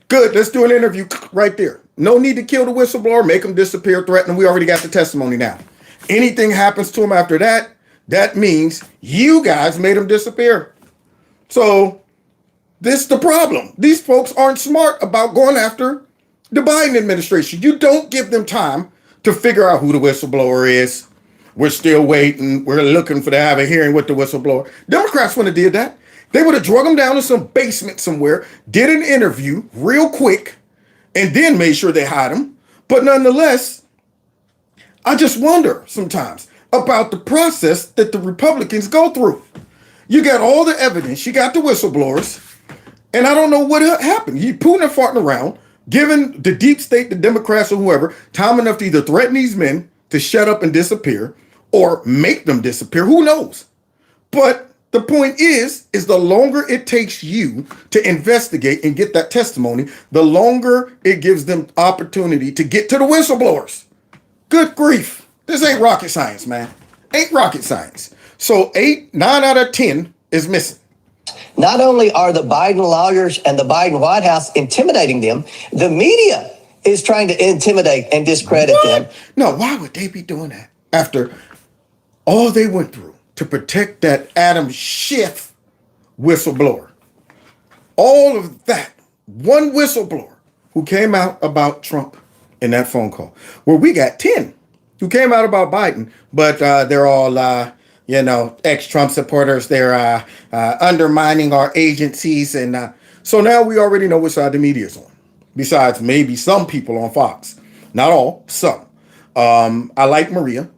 Good, let's do an interview right there. No need to kill the whistleblower, make them disappear, threaten them. We already got the testimony now. Anything happens to them after that, that means you guys made them disappear. So this is the problem. These folks aren't smart about going after the Biden administration. You don't give them time to figure out who the whistleblower is. We're still waiting. We're looking for to have a hearing with the whistleblower. Democrats wouldn't have did that. They would have drug them down to some basement somewhere, did an interview real quick, and then made sure they hide them. But nonetheless, I just wonder sometimes about the process that the Republicans go through. You got all the evidence, you got the whistleblowers, and I don't know what happened. Putin and farting around, giving the deep state, the Democrats or whoever, time enough to either threaten these men to shut up and disappear or make them disappear. Who knows? But the point is the longer it takes you to investigate and get that testimony, the longer it gives them opportunity to get to the whistleblowers. Good grief. This ain't rocket science, man. Ain't rocket science. So 9 out of 10 is missing. Not only are the Biden lawyers and the Biden White House intimidating them, the media is trying to intimidate and discredit them. No, why would they be doing that? After all they went through to protect that Adam Schiff whistleblower. All of that. One whistleblower who came out about Trump in that phone call. Well, we got 10 who came out about Biden, but they're all, ex-Trump supporters. They're undermining our agencies. And so now we already know which side the media is on, besides maybe some people on Fox. Not all, some. I like Maria.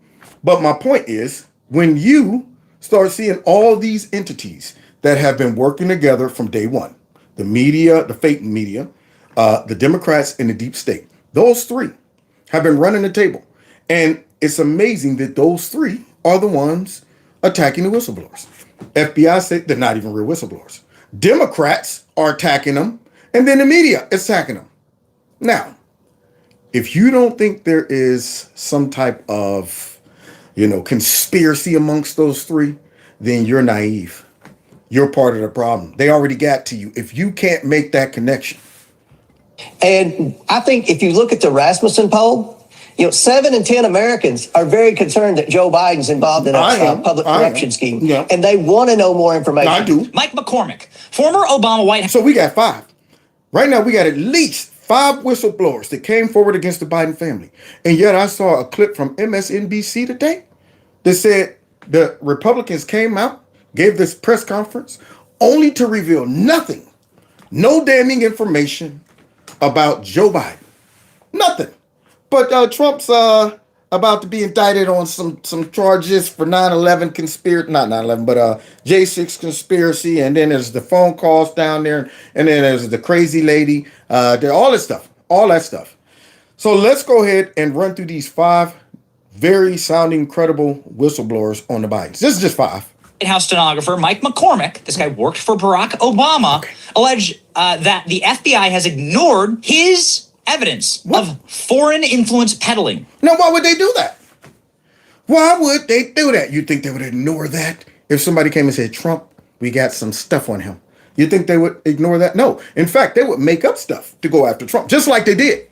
But my point is, when you start seeing all these entities that have been working together from day one, the media, the fake media, the Democrats, and the deep state, those three have been running the table. And it's amazing that those three are the ones attacking the whistleblowers. FBI said they're not even real whistleblowers. Democrats are attacking them, and then the media is attacking them. Now, if you don't think there is some type of conspiracy amongst those three, then you're naive. You're part of the problem. They already got to you. If you can't make that connection. And I think if you look at the Rasmussen poll, 7 in 10 Americans are very concerned that Joe Biden's involved in a public corruption scheme. Yeah. And they want to know more information. I do. Mike McCormick, former Obama White House. So we got 5. Right now, we got at least 5 whistleblowers that came forward against the Biden family. And yet I saw a clip from MSNBC today that said the Republicans came out, gave this press conference, only to reveal nothing, no damning information about Joe Biden. Nothing. But Trump's about to be indicted on some charges for 9/11 conspiracy, not 9/11, but J6 conspiracy. And then there's the phone calls down there. And then there's the crazy lady, all that stuff. So let's go ahead and run through these 5 very sounding credible whistleblowers on the Bidens. This is just 5. White House stenographer Mike McCormick, this guy worked for Barack Obama, alleged that the FBI has ignored his evidence of foreign influence peddling. Now, why would they do that? Why would they do that? You think they would ignore that? If somebody came and said, Trump, we got some stuff on him. You think they would ignore that? No. In fact, they would make up stuff to go after Trump, just like they did.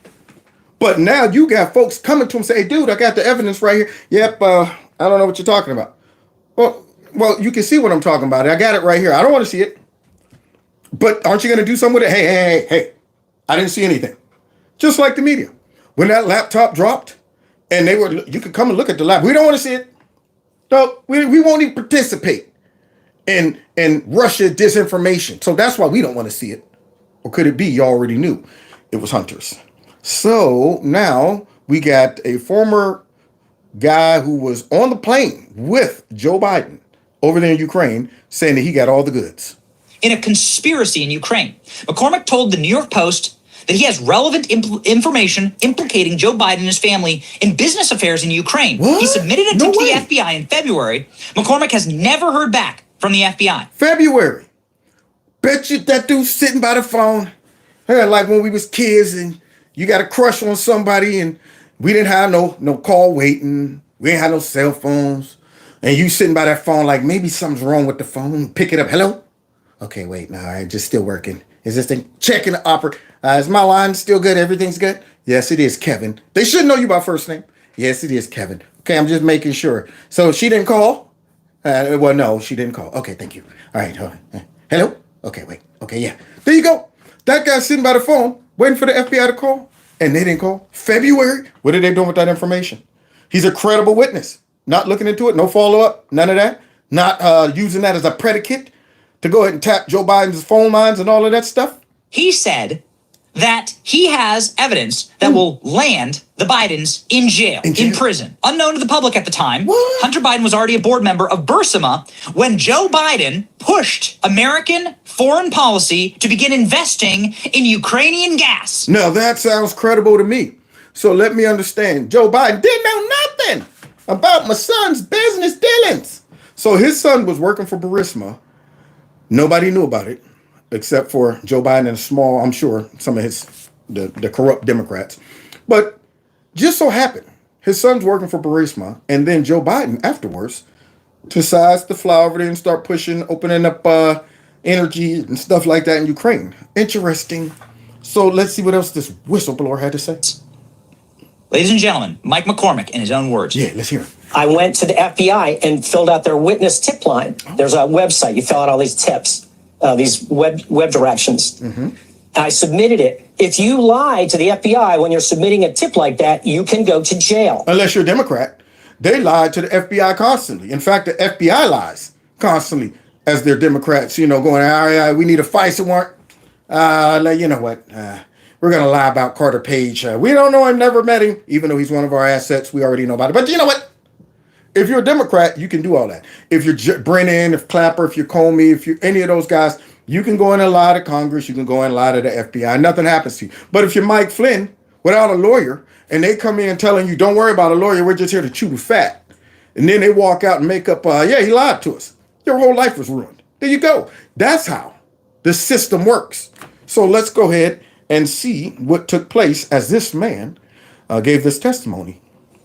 But now you got folks coming to him and say, hey, dude, I got the evidence right here. Yep, I don't know what you're talking about. Well, you can see what I'm talking about. I got it right here. I don't want to see it. But aren't you going to do something with it? Hey, I didn't see anything. Just like the media. When that laptop dropped and you could come and look at the lab. We don't want to see it. No, we won't even participate in Russia disinformation. So that's why we don't want to see it. Or could it be you already knew it was hunters? So now we got a former guy who was on the plane with Joe Biden over there in Ukraine saying that he got all the goods. In a conspiracy in Ukraine, McCormick told the New York Post that he has relevant information implicating Joe Biden and his family in business affairs in Ukraine. What? He submitted a tip to the FBI in February. McCormick has never heard back from the FBI. February. Bet you that dude's sitting by the phone. Like when we was kids and you got a crush on somebody and we didn't have no call waiting. We didn't have no cell phones. And you sitting by that phone like maybe something's wrong with the phone. Pick it up. Hello? Okay, wait. No, all right, just still working. Is this thing checking the opera? Is my line still good? Everything's good? Yes, it is, Kevin. They should know you by first name. Yes, it is, Kevin. Okay, I'm just making sure. So she didn't call? Well, no, she didn't call. Okay, thank you. All right, hold on. Hello? Okay, wait. Okay, yeah. There you go. That guy's sitting by the phone waiting for the FBI to call, and they didn't call. February? What are they doing with that information? He's a credible witness. Not looking into it. No follow-up. None of that. Not using that as a predicate to go ahead and tap Joe Biden's phone lines and all of that stuff. He said that he has evidence that will land the Bidens in jail, in prison. Unknown to the public at the time, Hunter Biden was already a board member of Burisma when Joe Biden pushed American foreign policy to begin investing in Ukrainian gas. Now that sounds credible to me. So let me understand. Joe Biden didn't know nothing about my son's business dealings. So his son was working for Burisma. Nobody knew about it except for Joe Biden and I'm sure, some of the corrupt Democrats. But just so happened, his son's working for Burisma, and then Joe Biden afterwards decides to fly over there and start opening up energy and stuff like that in Ukraine. Interesting. So let's see what else this whistleblower had to say. Ladies and gentlemen, Mike McCormick in his own words. Yeah, let's hear it. I went to the FBI and filled out their witness tip line. There's a website. You fill out all these tips, these web directions. Mm-hmm. I submitted it. If you lie to the FBI when you're submitting a tip like that, you can go to jail. Unless you're a Democrat. They lie to the FBI constantly. In fact, the FBI lies constantly as they're Democrats, going, all right, we need a FISA warrant. You know what? We're going to lie about Carter Page. We don't know him, never met him, even though he's one of our assets. We already know about it. But you know what? If you're a Democrat, you can do all that. If you're Brennan, if Clapper, if you're Comey, if you're any of those guys, you can go in and lie to Congress. You can go in and lie to the FBI. Nothing happens to you. But if you're Mike Flynn without a lawyer and they come in telling you, don't worry about a lawyer, we're just here to chew the fat. And then they walk out and make up, he lied to us. Your whole life was ruined. There you go. That's how the system works. So let's go ahead and see what took place as this man gave this testimony.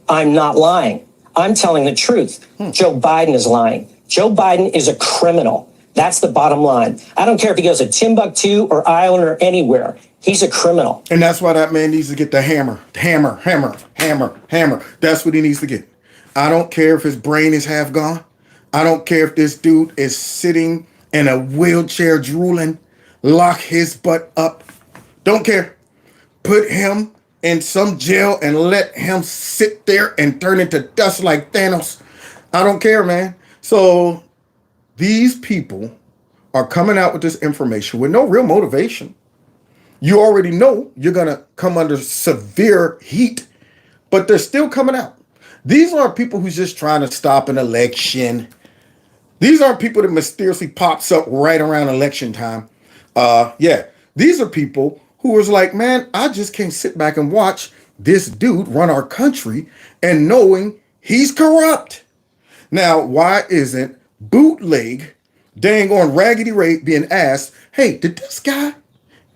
I'm not lying. I'm telling the truth. Joe Biden is lying. Joe Biden is a criminal. That's the bottom line. I don't care if he goes to Timbuktu or Ireland or anywhere. He's a criminal. And that's why that man needs to get the hammer. That's what he needs to get. I don't care if his brain is half gone. I don't care if this dude is sitting in a wheelchair drooling. Lock his butt up. Don't care. Put him in some jail and let him sit there and turn into dust like Thanos. I don't care, man. So these people are coming out with this information with no real motivation. You already know you're going to come under severe heat, but they're still coming out. These aren't people who's just trying to stop an election. These aren't people that mysteriously pops up right around election time. These are people who was like, man, I just can't sit back and watch this dude run our country and knowing he's corrupt. Now, why isn't bootleg, dang on Raggedy Ray being asked, hey, did this guy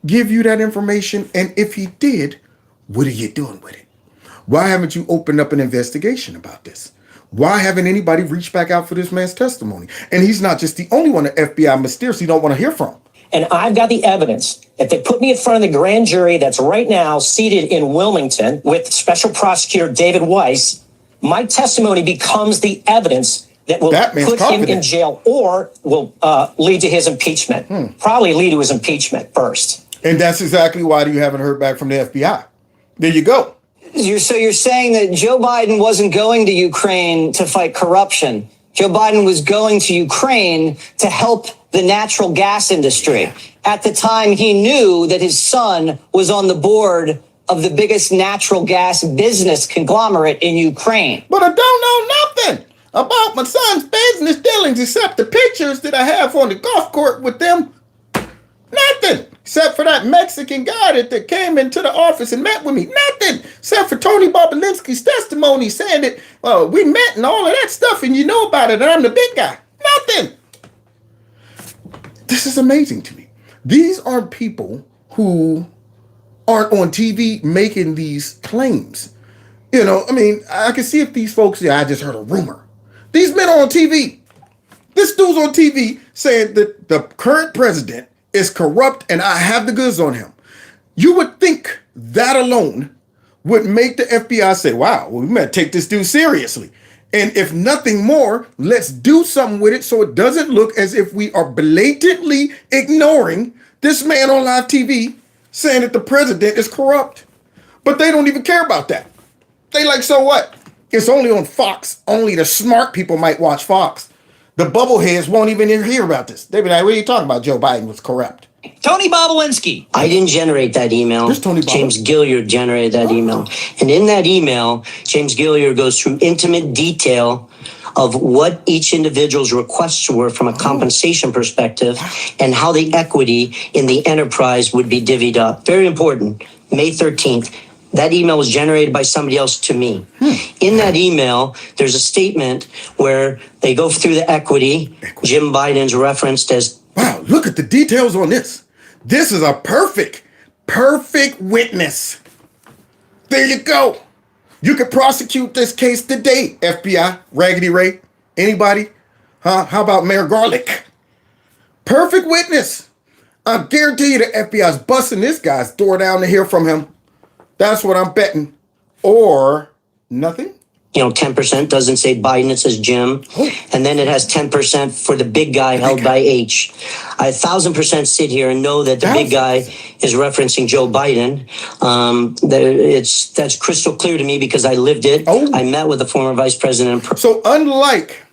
give you that information? And if he did, What are you doing with it? Why haven't you opened up an investigation about this? Why haven't anybody reached back out for this man's testimony? And he's not just the only one the FBI mysteriously don't want to hear from. And I've got the evidence. If they put me in front of the grand jury that's right now seated in Wilmington with Special Prosecutor David Weiss, my testimony becomes the evidence that will put him in jail or will lead to his impeachment. Probably lead to his impeachment first. And that's exactly why you haven't heard back from the FBI. There you go. So you're saying that Joe Biden wasn't going to Ukraine to fight corruption. Joe Biden was going to Ukraine to help the natural gas industry. At the time, he knew that his son was on the board of the biggest natural gas business conglomerate in Ukraine. But I don't know nothing about my son's business dealings except the pictures that I have on the golf court with them. Nothing. Except for that Mexican guy that came into the office and met with me. Nothing. Except for Tony Bobolinsky's testimony saying that we met and all of that stuff and you know about it and I'm the big guy. Nothing. This is amazing to me. These are people who aren't on TV making these claims. You know, I mean, I can see if these folks, I just heard a rumor. These men are on TV. This dude's on TV saying that the current president is corrupt and I have the goods on him. You would think that alone would make the FBI say, wow, well, we better take this dude seriously. And if nothing more, let's do something with it so it doesn't look as if we are blatantly ignoring this man on live TV saying that the president is corrupt. But they don't even care about that. They like, so what? It's only on Fox. Only the smart people might watch Fox. The bubbleheads won't even hear about this. They be like, what are you talking about? Joe Biden was corrupt. Tony Bobolinsky. I didn't generate that email. James Gilliard generated that email. And in that email, James Gilliard goes through intimate detail of what each individual's requests were from a compensation perspective and how the equity in the enterprise would be divvied up. Very important. May 13th. That email was generated by somebody else to me. In that email, there's a statement where they go through the equity. Jim Biden's referenced as... Wow, look at the details on this. This is a perfect witness. There you go. You could prosecute this case today, FBI, Raggedy Ray, anybody? Huh? How about Mayor Garlick? Perfect witness. I guarantee you the FBI's busting this guy's door down to hear from him. That's what I'm betting. Or nothing. 10% doesn't say Biden, it says Jim. And then it has 10% for the big guy held by H. I 1,000% sit here and know that the big guy is referencing Joe Biden. That's crystal clear to me because I lived it. I met with the former vice president. So unlike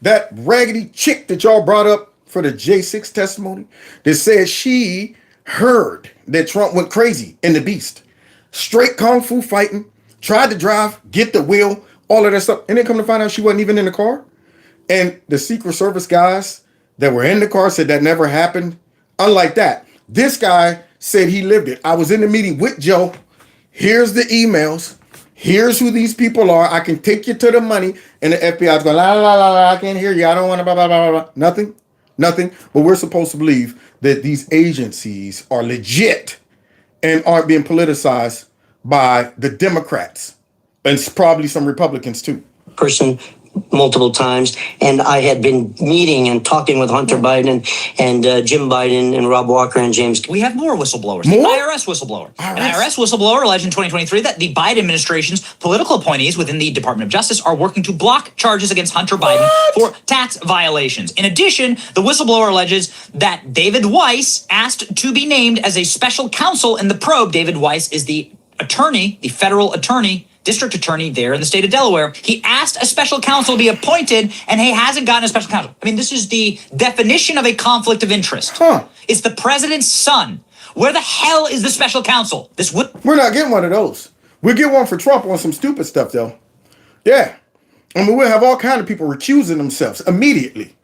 that raggedy chick that y'all brought up for the J6 testimony that said she heard that Trump went crazy in the beast. Straight kung fu fighting, tried to drive, get the wheel, all of that stuff. And then come to find out she wasn't even in the car. And the Secret Service guys that were in the car said that never happened. Unlike that, this guy said he lived it. I was in the meeting with Joe. Here's the emails. Here's who these people are. I can take you to the money. And the FBI's going, la, la, la, la, I can't hear you. I don't want to, blah, blah, blah, blah. Nothing. But we're supposed to believe that these agencies are legit and aren't being politicized by the Democrats and probably some Republicans too. Person multiple times, and I had been meeting and talking with Hunter Biden and Jim Biden and Rob Walker and James. We have more whistleblowers. The IRS whistleblower. An IRS whistleblower alleged in 2023 that the Biden administration's political appointees within the Department of Justice are working to block charges against Hunter Biden for tax violations. In addition, the whistleblower alleges that David Weiss asked to be named as a special counsel in the probe. David Weiss is the attorney, the federal attorney, district attorney there in the state of Delaware. He asked a special counsel to be appointed, and he hasn't gotten a special counsel. I mean, this is the definition of a conflict of interest. It's the president's son. Where the hell is the special counsel? We're not getting one of those. We'll get one for Trump on some stupid stuff, though. Yeah. I mean, we'll have all kind of people recusing themselves immediately.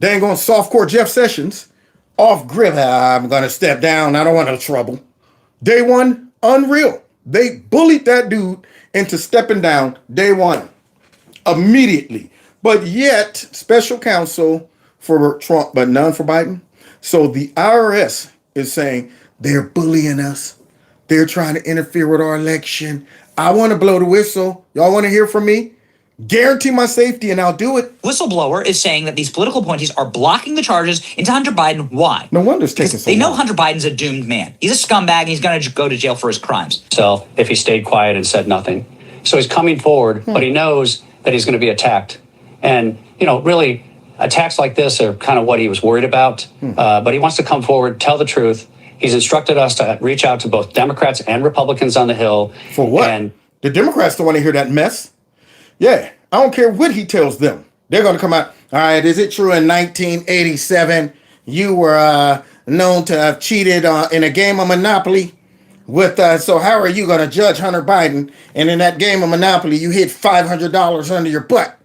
They ain't going to softcore Jeff Sessions. Off grid, I'm going to step down. I don't want no trouble. Day one, unreal. They bullied that dude into stepping down day one, immediately. But yet, special counsel for Trump, but none for Biden. So the IRS is saying they're bullying us. They're trying to interfere with our election. I want to blow the whistle. Y'all want to hear from me? Guarantee my safety and I'll do it. Whistleblower is saying that these political appointees are blocking the charges into Hunter Biden. Why? No wonder it's taking so long. They know Hunter Biden's a doomed man. He's a scumbag and he's going to go to jail for his crimes. So if he stayed quiet and said nothing. So he's coming forward, but he knows that he's going to be attacked. And, really, attacks like this are kind of what he was worried about. But he wants to come forward, tell the truth. He's instructed us to reach out to both Democrats and Republicans on the Hill. For what? And the Democrats don't want to hear that mess. Yeah, I don't care what he tells them. They're going to come out. All right, is it true in 1987 you were known to have cheated in a game of Monopoly? So how are you going to judge Hunter Biden? And in that game of Monopoly, you hid $500 under your butt.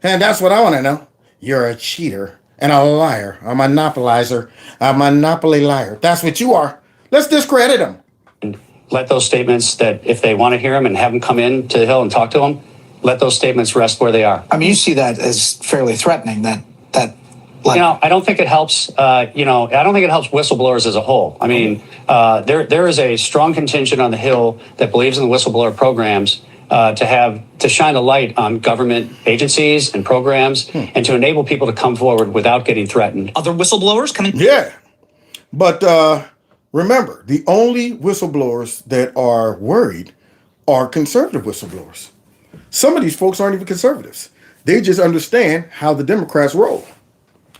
And that's what I want to know. You're a cheater and a liar, a monopolizer, a monopoly liar. That's what you are. Let's discredit him. let those statements that if they want to hear him and have him come in to the Hill and talk to him, let those statements rest where they are. I mean, you see that as fairly threatening, I don't think it helps, I don't think it helps whistleblowers as a whole. I mean, there is a strong contingent on the Hill that believes in the whistleblower programs to shine a light on government agencies and programs and to enable people to come forward without getting threatened. Other whistleblowers coming? Yeah. But remember, the only whistleblowers that are worried are conservative whistleblowers. Some of these folks aren't even conservatives. They just understand how the Democrats roll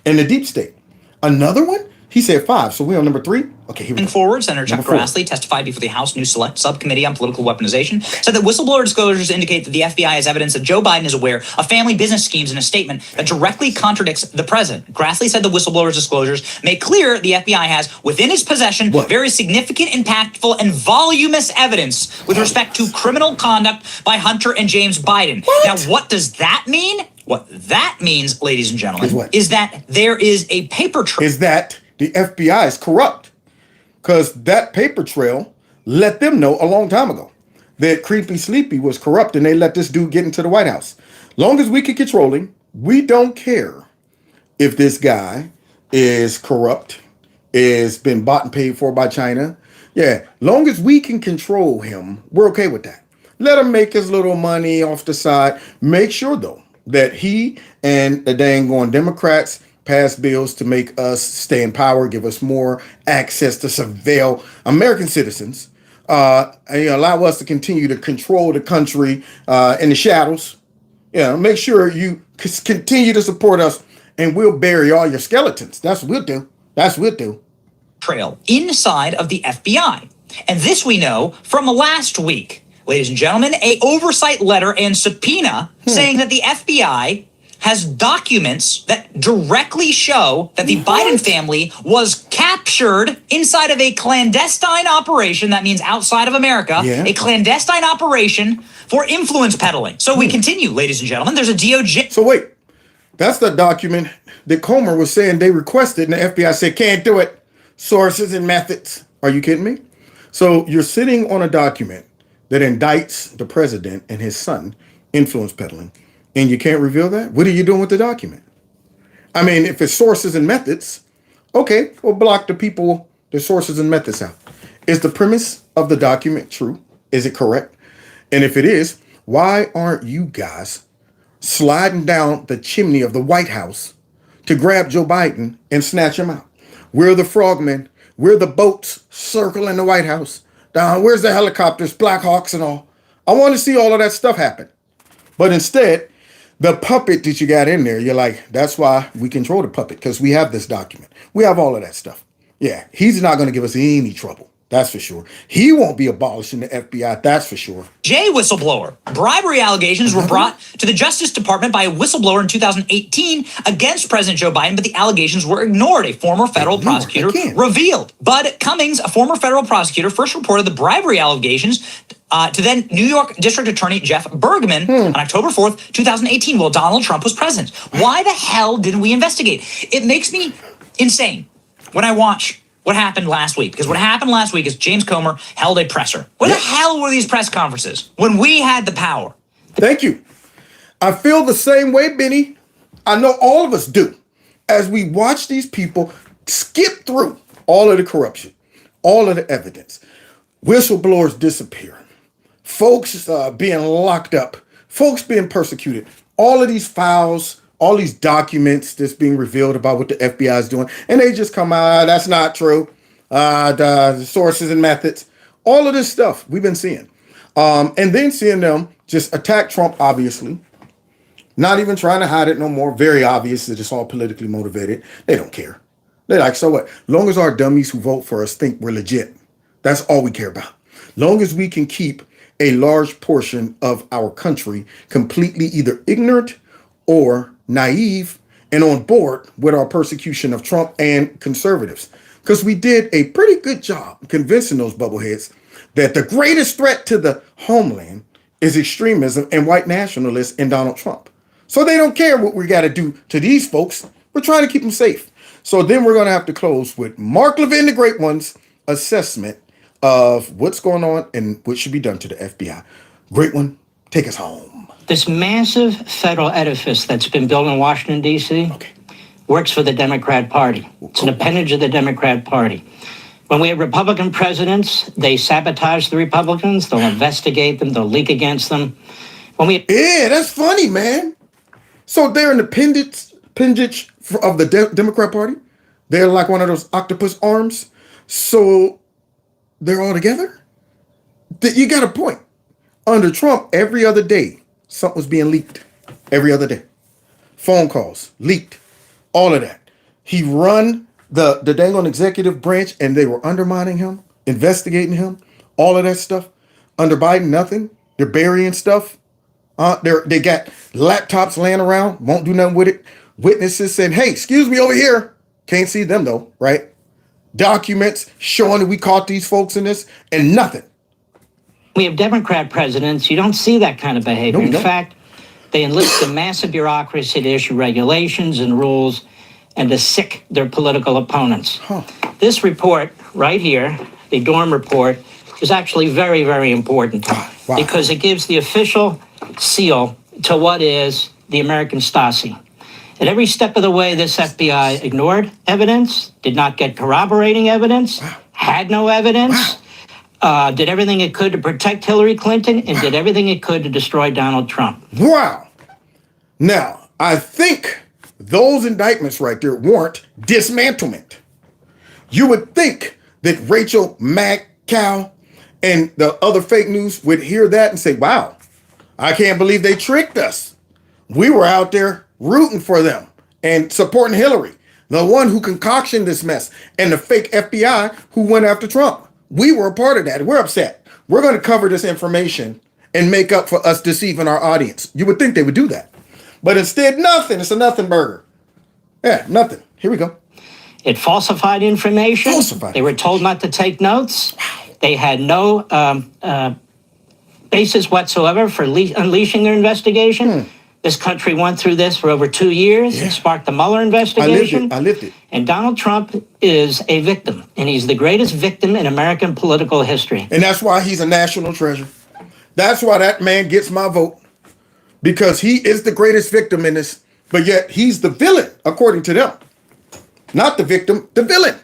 in the deep state. Another one? He said 5, so we're on number 3. Okay, here we go. Forward, Senator Chuck Grassley testified before the House News Select Subcommittee on Political Weaponization, said that whistleblower disclosures indicate that the FBI has evidence that Joe Biden is aware of family business schemes in a statement that directly contradicts the president. Grassley said the whistleblower's disclosures make clear the FBI has within its possession very significant, impactful, and voluminous evidence with respect to criminal conduct by Hunter and James Biden. Now, what does that mean? What that means, ladies and gentlemen, is that there is a paper trail. Is that the FBI is corrupt. Because that paper trail let them know a long time ago that Creepy Sleepy was corrupt and they let this dude get into the White House. Long as we can control him, we don't care if this guy is corrupt, is been bought and paid for by China. Yeah, long as we can control him, we're okay with that. Let him make his little money off the side. Make sure, though, that he and the dang on Democrats pass bills to make us stay in power, give us more access to surveil American citizens, and allow us to continue to control the country in the shadows. Make sure you continue to support us, and we'll bury all your skeletons. That's what we'll do. That's what we'll do. Trail inside of the FBI. And this we know from last week. Ladies and gentlemen, a oversight letter and subpoena saying that the FBI has documents that directly show that the Biden family was captured inside of a clandestine operation. That means outside of America, a clandestine operation for influence peddling. So we continue, ladies and gentlemen. There's a DOJ. So wait, that's the document that Comer was saying they requested, and the FBI said can't do it. Sources and methods. Are you kidding me? So you're sitting on a document that indicts the president and his son influence peddling. And you can't reveal that? What are you doing with the document? I mean, if it's sources and methods, okay, we'll block the sources and methods out. Is the premise of the document true? Is it correct? And if it is, why aren't you guys sliding down the chimney of the White House to grab Joe Biden and snatch him out? We're the frogmen. We're the boats circling the White House. Where's the helicopters, Black Hawks and all? I want to see all of that stuff happen. But instead, the puppet that you got in there, you're like, that's why we control the puppet, because we have this document. We have all of that stuff. Yeah, he's not going to give us any trouble. That's for sure. He won't be abolishing the FBI. That's for sure. Whistleblower. Bribery allegations were brought to the Justice Department by a whistleblower in 2018 against President Joe Biden, but the allegations were ignored, a former federal prosecutor revealed. Bud Cummings, a former federal prosecutor, first reported the bribery allegations to then New York District Attorney Jeff Bergman on October 4th, 2018, while Donald Trump was president. Why the hell didn't we investigate? It makes me insane when I watch what happened last week. Because what happened last week is James Comer held a presser. Where the hell were these press conferences when we had the power? Thank you. I feel the same way, Benny. I know all of us do. As we watch these people skip through all of the corruption, all of the evidence, whistleblowers disappearing, folks being locked up, folks being persecuted, all of these files, all these documents that's being revealed about what the FBI is doing, and they just come out, that's not true. The sources and methods, all of this stuff we've been seeing. And then seeing them just attack Trump, obviously, not even trying to hide it no more. Very obvious that it's all politically motivated. They don't care. They're like, so what? Long as our dummies who vote for us think we're legit, that's all we care about. Long as we can keep a large portion of our country completely either ignorant or naive and on board with our persecution of Trump and conservatives. Because we did a pretty good job convincing those bubbleheads that the greatest threat to the homeland is extremism and white nationalists and Donald Trump. So they don't care what we got to do to these folks. We're trying to keep them safe. So then we're going to have to close with Mark Levin, the Great One's assessment of what's going on and what should be done to the FBI. Great One, take us home. This massive federal edifice that's been built in Washington, D.C. works for the Democrat Party. It's an appendage of the Democrat Party. When we have Republican presidents, they sabotage the Republicans. They'll investigate them. They'll leak against them. Yeah, that's funny, man. So they're an appendage of the Democrat Party. They're like one of those octopus arms. So they're all together? You got a point. Under Trump, every other day, something was being leaked. Every other day. Phone calls, leaked. All of that. He run the dang on executive branch and they were undermining him, investigating him, all of that stuff. Under Biden, nothing. They're burying stuff. They got laptops laying around, won't do nothing with it. Witnesses saying, hey, excuse me over here. Can't see them though, right? Documents showing that we caught these folks in this and nothing. We have Democrat presidents. You don't see that kind of behavior. In fact, they enlist a massive bureaucracy to issue regulations and rules and to sick their political opponents. This report right here, the Dorm report, is actually very, very important because it gives the official seal to what is the American Stasi. At every step of the way, this FBI ignored evidence, did not get corroborating evidence, had no evidence, did everything it could to protect Hillary Clinton, and did everything it could to destroy Donald Trump. Wow. Now, I think those indictments right there warrant dismantlement. You would think that Rachel McCow and the other fake news would hear that and say, wow, I can't believe they tricked us. We were out there rooting for them and supporting Hillary, the one who concoctioned this mess, and the fake FBI who went after Trump. We were a part of that. We're upset. We're going to cover this information and make up for us deceiving our audience. You would think they would do that. But instead, nothing. It's a nothing burger. Yeah, nothing. Here we go. It falsified information. They were told not to take notes. They had no basis whatsoever for unleashing their investigation. This country went through this for over 2 years. It sparked the Mueller investigation. I lived it. And Donald Trump is a victim, and he's the greatest victim in American political history. And that's why he's a national treasure. That's why that man gets my vote, because he is the greatest victim in this, but yet he's the villain, according to them. Not the victim, the villain.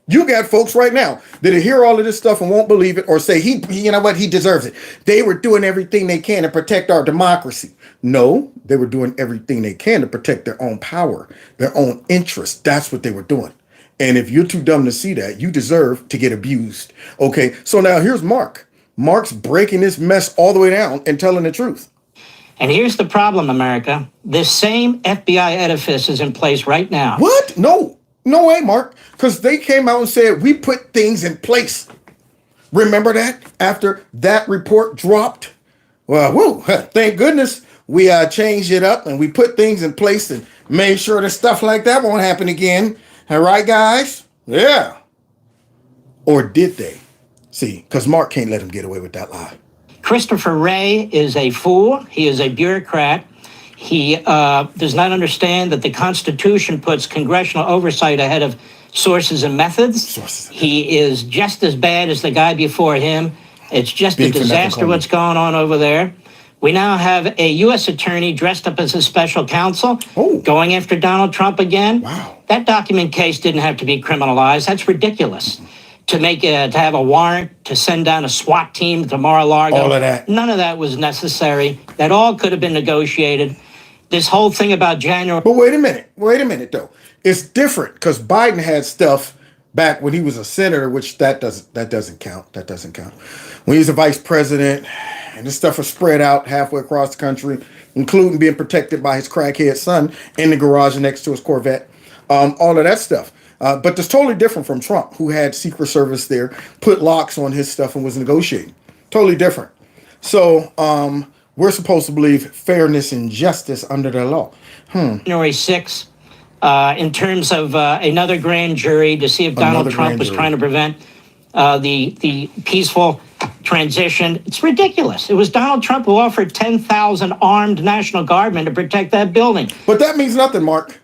You got folks right now that hear all of this stuff and won't believe it or say, he you know what, he deserves it. They were doing everything they can to protect our democracy. No, they were doing everything they can to protect their own power, their own interests. That's what they were doing. And if you're too dumb to see that, you deserve to get abused. Okay, so now here's Mark. Mark's breaking this mess all the way down and telling the truth. And here's the problem, America. This same FBI edifice is in place right now. What? No way, Mark. Because they came out and said, we put things in place. Remember that? After that report dropped? Well, thank goodness we changed it up and we put things in place and made sure that stuff like that won't happen again. All right, guys? Yeah. Or did they? See, because Mark can't let him get away with that lie. Christopher Wray is a fool. He is a bureaucrat. He does not understand that the Constitution puts congressional oversight ahead of sources and methods. He is just as bad as the guy before him. It's just a disaster what's going on over there. We now have a U.S. attorney dressed up as a special counsel going after Donald Trump again. Wow. That document case didn't have to be criminalized. That's ridiculous. to have a warrant to send down a SWAT team to Mar-a-Lago. All of that. None of that was necessary. That all could have been negotiated. This whole thing about January. But wait a minute though. It's different because Biden had stuff back when he was a senator, which that doesn't count. That doesn't count. When he was a vice president, and this stuff was spread out halfway across the country, including being protected by his crackhead son in the garage next to his Corvette. All of that stuff. But it's totally different from Trump, who had Secret Service there, put locks on his stuff and was negotiating. Totally different. So we're supposed to believe fairness and justice under the law. January 6th, in terms of another grand jury to see if Donald Trump was trying to prevent the peaceful transition. It's ridiculous. It was Donald Trump who offered 10,000 armed National Guardmen to protect that building. But that means nothing, Mark.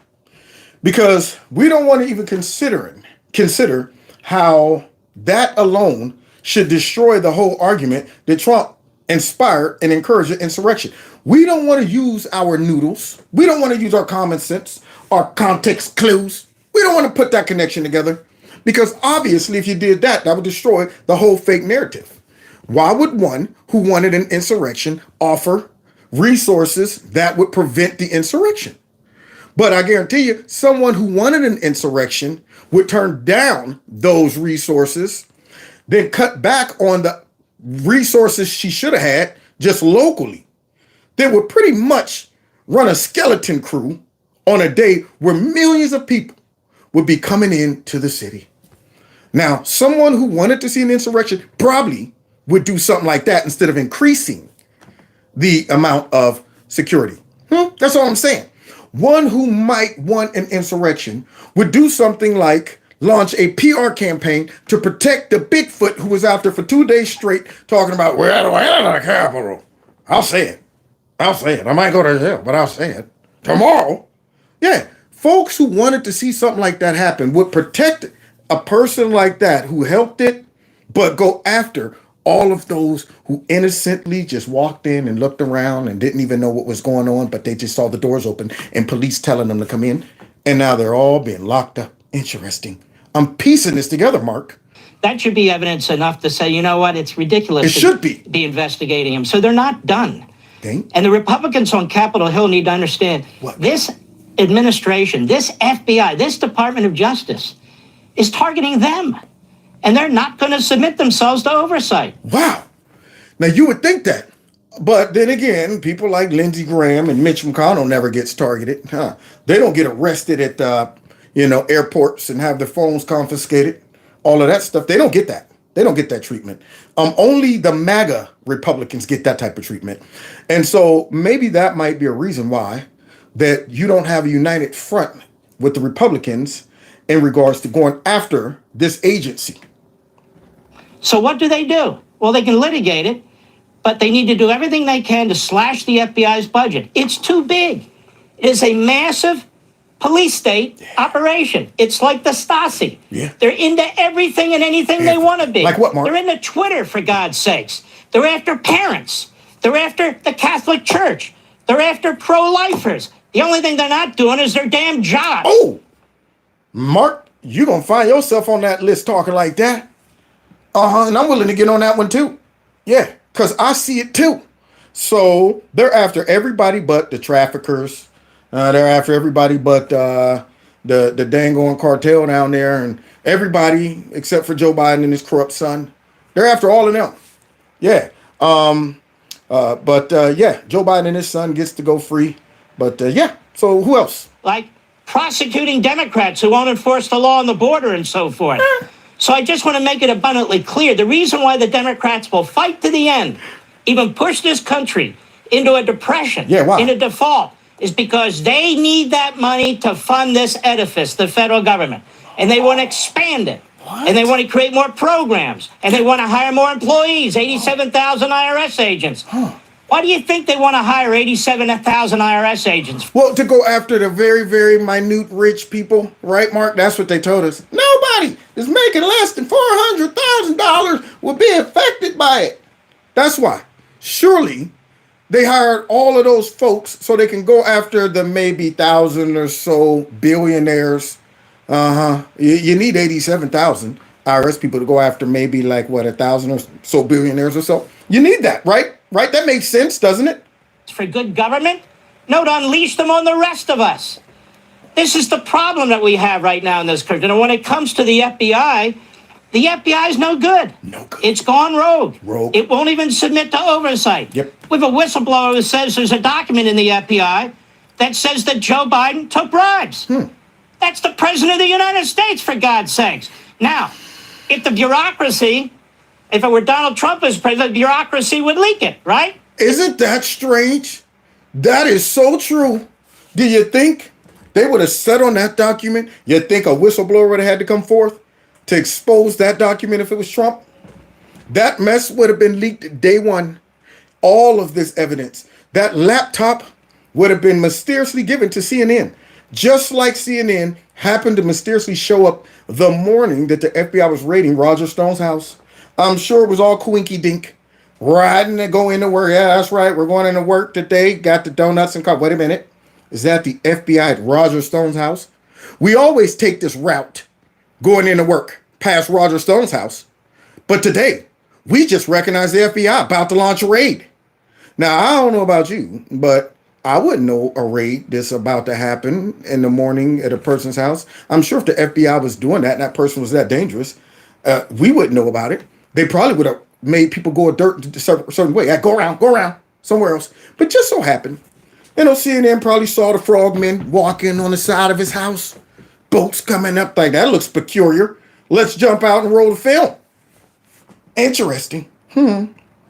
Because we don't want to even consider how that alone should destroy the whole argument that Trump inspired and encouraged the insurrection. We don't want to use our noodles. We don't want to use our common sense, our context clues. We don't want to put that connection together. Because obviously, if you did that, that would destroy the whole fake narrative. Why would one who wanted an insurrection offer resources that would prevent the insurrection? But I guarantee you, someone who wanted an insurrection would turn down those resources, then cut back on the resources she should have had just locally. They would pretty much run a skeleton crew on a day where millions of people would be coming into the city. Now, someone who wanted to see an insurrection probably would do something like that instead of increasing the amount of security. That's all I'm saying. One who might want an insurrection would do something like launch a PR campaign to protect the Bigfoot who was out there for 2 days straight talking about, where do I enter the Capitol? I'll say it. I might go to jail, but I'll say it. Tomorrow. Yeah. Folks who wanted to see something like that happen would protect a person like that who helped it, but go after all of those who innocently just walked in and looked around and didn't even know what was going on, but they just saw the doors open and police telling them to come in. And now they're all being locked up. Interesting. I'm piecing this together, Mark. That should be evidence enough to say, you know what, it's ridiculous. It should be investigating him. So they're not done. Okay. And the Republicans on Capitol Hill need to understand this administration, this FBI, this Department of Justice is targeting them. And they're not going to submit themselves to oversight. Wow. Now, you would think that. But then again, people like Lindsey Graham and Mitch McConnell never gets targeted. They don't get arrested at, airports and have their phones confiscated. All of that stuff. They don't get that. They don't get that treatment. Only the MAGA Republicans get that type of treatment. And so maybe that might be a reason why that you don't have a united front with the Republicans in regards to going after this agency. So what do? Well, they can litigate it, but they need to do everything they can to slash the FBI's budget. It's too big. It is a massive police state operation. It's like the Stasi. Yeah. They're into everything and anything they want to be. Like what, Mark? They're into Twitter, for God's sakes. They're after parents. They're after the Catholic Church. They're after pro-lifers. The only thing they're not doing is their damn job. Oh, Mark, you're going to find yourself on that list talking like that. And I'm willing to get on that one too. Yeah, because I see it too. So they're after everybody but the traffickers. They're after everybody but the dang-on cartel down there, and everybody except for Joe Biden and his corrupt son. They're after all of them. Yeah. But Joe Biden and his son gets to go free. But so who else? Like prosecuting Democrats who won't enforce the law on the border and so forth. So I just want to make it abundantly clear. The reason why the Democrats will fight to the end, even push this country into a depression, in a default, is because they need that money to fund this edifice, the federal government. And they want to expand it. What? And they want to create more programs. And they want to hire more employees, 87,000 IRS agents. Why do you think they want to hire 87,000 IRS agents? Well, to go after the very, very minute rich people, right, Mark? That's what they told us. Nobody is making less than $400,000 will be affected by it. That's why. Surely they hired all of those folks so they can go after the maybe 1,000 or so billionaires. You need 87,000. IRS people to go after maybe like what 1,000 or so billionaires or so. You need that, right? Right? That makes sense, doesn't it? For good government? No, to unleash them on the rest of us. This is the problem that we have right now in this country. And when it comes to the FBI is no good. No good. It's gone rogue. Rogue. It won't even submit to oversight. Yep. We have a whistleblower who says there's a document in the FBI that says that Joe Biden took bribes. That's the president of the United States, for God's sakes. Now, if the bureaucracy, if it were Donald Trump as president, the bureaucracy would leak it, right? Isn't that strange? That is so true. Do you think they would have sat on that document? You think a whistleblower would have had to come forth to expose that document if it was Trump? That mess would have been leaked day one. All of this evidence. That laptop would have been mysteriously given to CNN. Just like CNN happened to mysteriously show up the morning that the FBI was raiding Roger Stone's house. I'm sure it was all coinky-dink. Riding to go into work. Yeah, that's right. We're going into work today. Got the donuts and coffee. Wait a minute. Is that the FBI at Roger Stone's house? We always take this route going into work past Roger Stone's house. But today, we just recognize the FBI about to launch a raid. Now, I don't know about you, but I wouldn't know a raid that's about to happen in the morning at a person's house. I'm sure if the FBI was doing that and that person was that dangerous, we wouldn't know about it. They probably would have made people go a certain way. Go around, somewhere else. But just so happened, CNN probably saw the frogmen walking on the side of his house. Boats coming up like that looks peculiar. Let's jump out and roll the film. Interesting.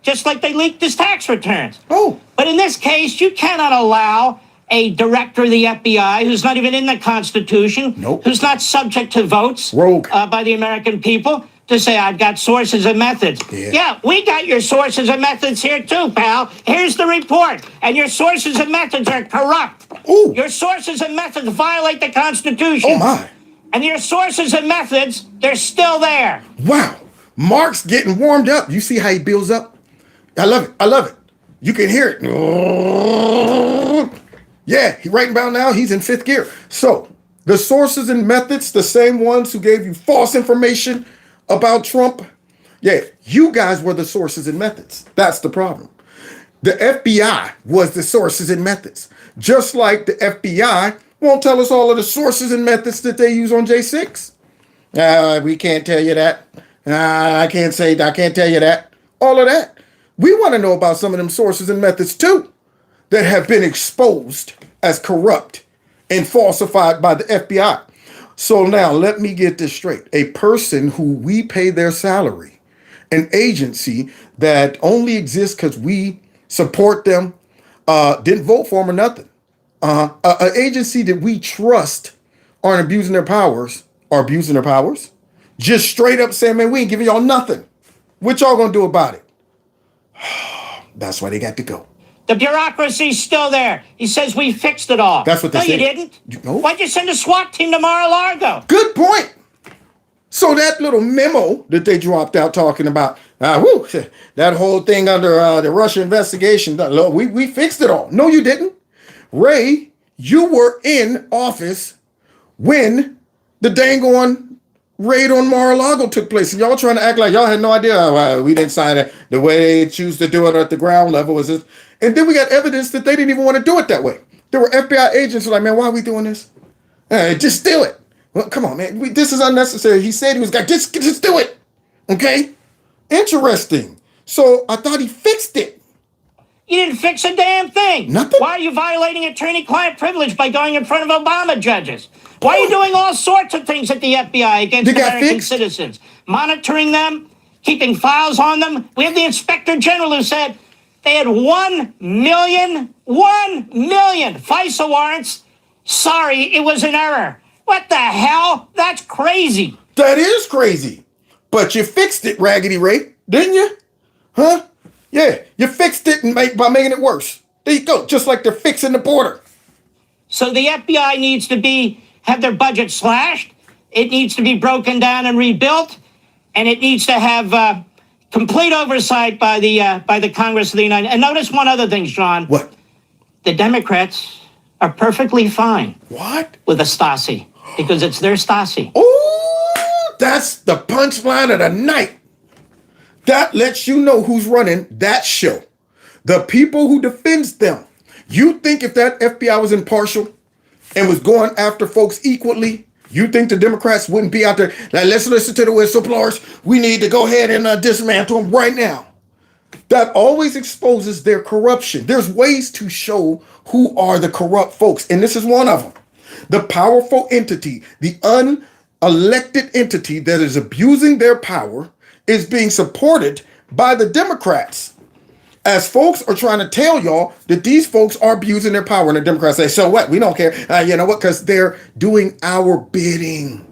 Just like they leaked his tax returns. Oh. But in this case, you cannot allow a director of the FBI who's not even in the Constitution, who's not subject to votes by the American people, to say, I've got sources and methods. Yeah, we got your sources and methods here too, pal. Here's the report. And your sources and methods are corrupt. Ooh. Your sources and methods violate the Constitution. Oh, my. And your sources and methods, they're still there. Wow. Mark's getting warmed up. You see how he builds up? I love it. You can hear it. Yeah, right about now, he's in fifth gear. So, the sources and methods, the same ones who gave you false information about Trump, yeah, you guys were the sources and methods. That's the problem. The FBI was the sources and methods. Just like the FBI won't tell us all of the sources and methods that they use on J6. We can't tell you that. I can't tell you that. All of that. We want to know about some of them sources and methods too that have been exposed as corrupt and falsified by the FBI. So now let me get this straight. A person who we pay their salary, an agency that only exists because we support them, didn't vote for them or nothing. An agency that we trust aren't abusing their powers, just straight up saying, man, we ain't giving y'all nothing. What y'all gonna do about it? That's why they got to go. The bureaucracy's still there. He says we fixed it all. That's what they said. No, you didn't. Why'd you send a SWAT team to Mar-a-Lago? Good point. So that little memo that they dropped out talking about, that whole thing under the Russia investigation, we fixed it all. No, you didn't. Ray, you were in office when the dang on raid on Mar-a-Lago took place. And y'all trying to act like y'all had no idea. We didn't sign it. The way they choose to do it at the ground level was this. And then we got evidence that they didn't even want to do it that way. There were FBI agents who were like, man, why are we doing this? Just do it. Well, come on, man. This is unnecessary. He said he was going to just do it. Okay? Interesting. So I thought he fixed it. You didn't fix a damn thing. Nothing. Why are you violating attorney-client privilege by going in front of Obama judges? Why are you doing all sorts of things at the FBI against American citizens? Monitoring them, keeping files on them. We have the Inspector General who said they had 1 million FISA warrants. Sorry, it was an error. What the hell? That's crazy. That is crazy. But you fixed it, Raggedy Ray, didn't you? Huh? Yeah, you fixed it by making it worse. There you go, just like they're fixing the border. So the FBI needs to have their budget slashed. It needs to be broken down and rebuilt, and it needs to have complete oversight by the Congress of the United States. And notice one other thing, Sean. What? The Democrats are perfectly fine. What? With a Stasi, because it's their Stasi. Ooh, that's the punchline of the night. That lets you know who's running that show. The people who defends them. You think if that FBI was impartial and was going after folks equally, you think the Democrats wouldn't be out there? Like, let's listen to the whistleblowers. We need to go ahead and dismantle them right now. That always exposes their corruption. There's ways to show who are the corrupt folks, and this is one of them. The powerful entity, the unelected entity that is abusing their power, is being supported by the Democrats. As folks are trying to tell y'all that these folks are abusing their power, and the Democrats say, so what? We don't care. You know what? Because they're doing our bidding.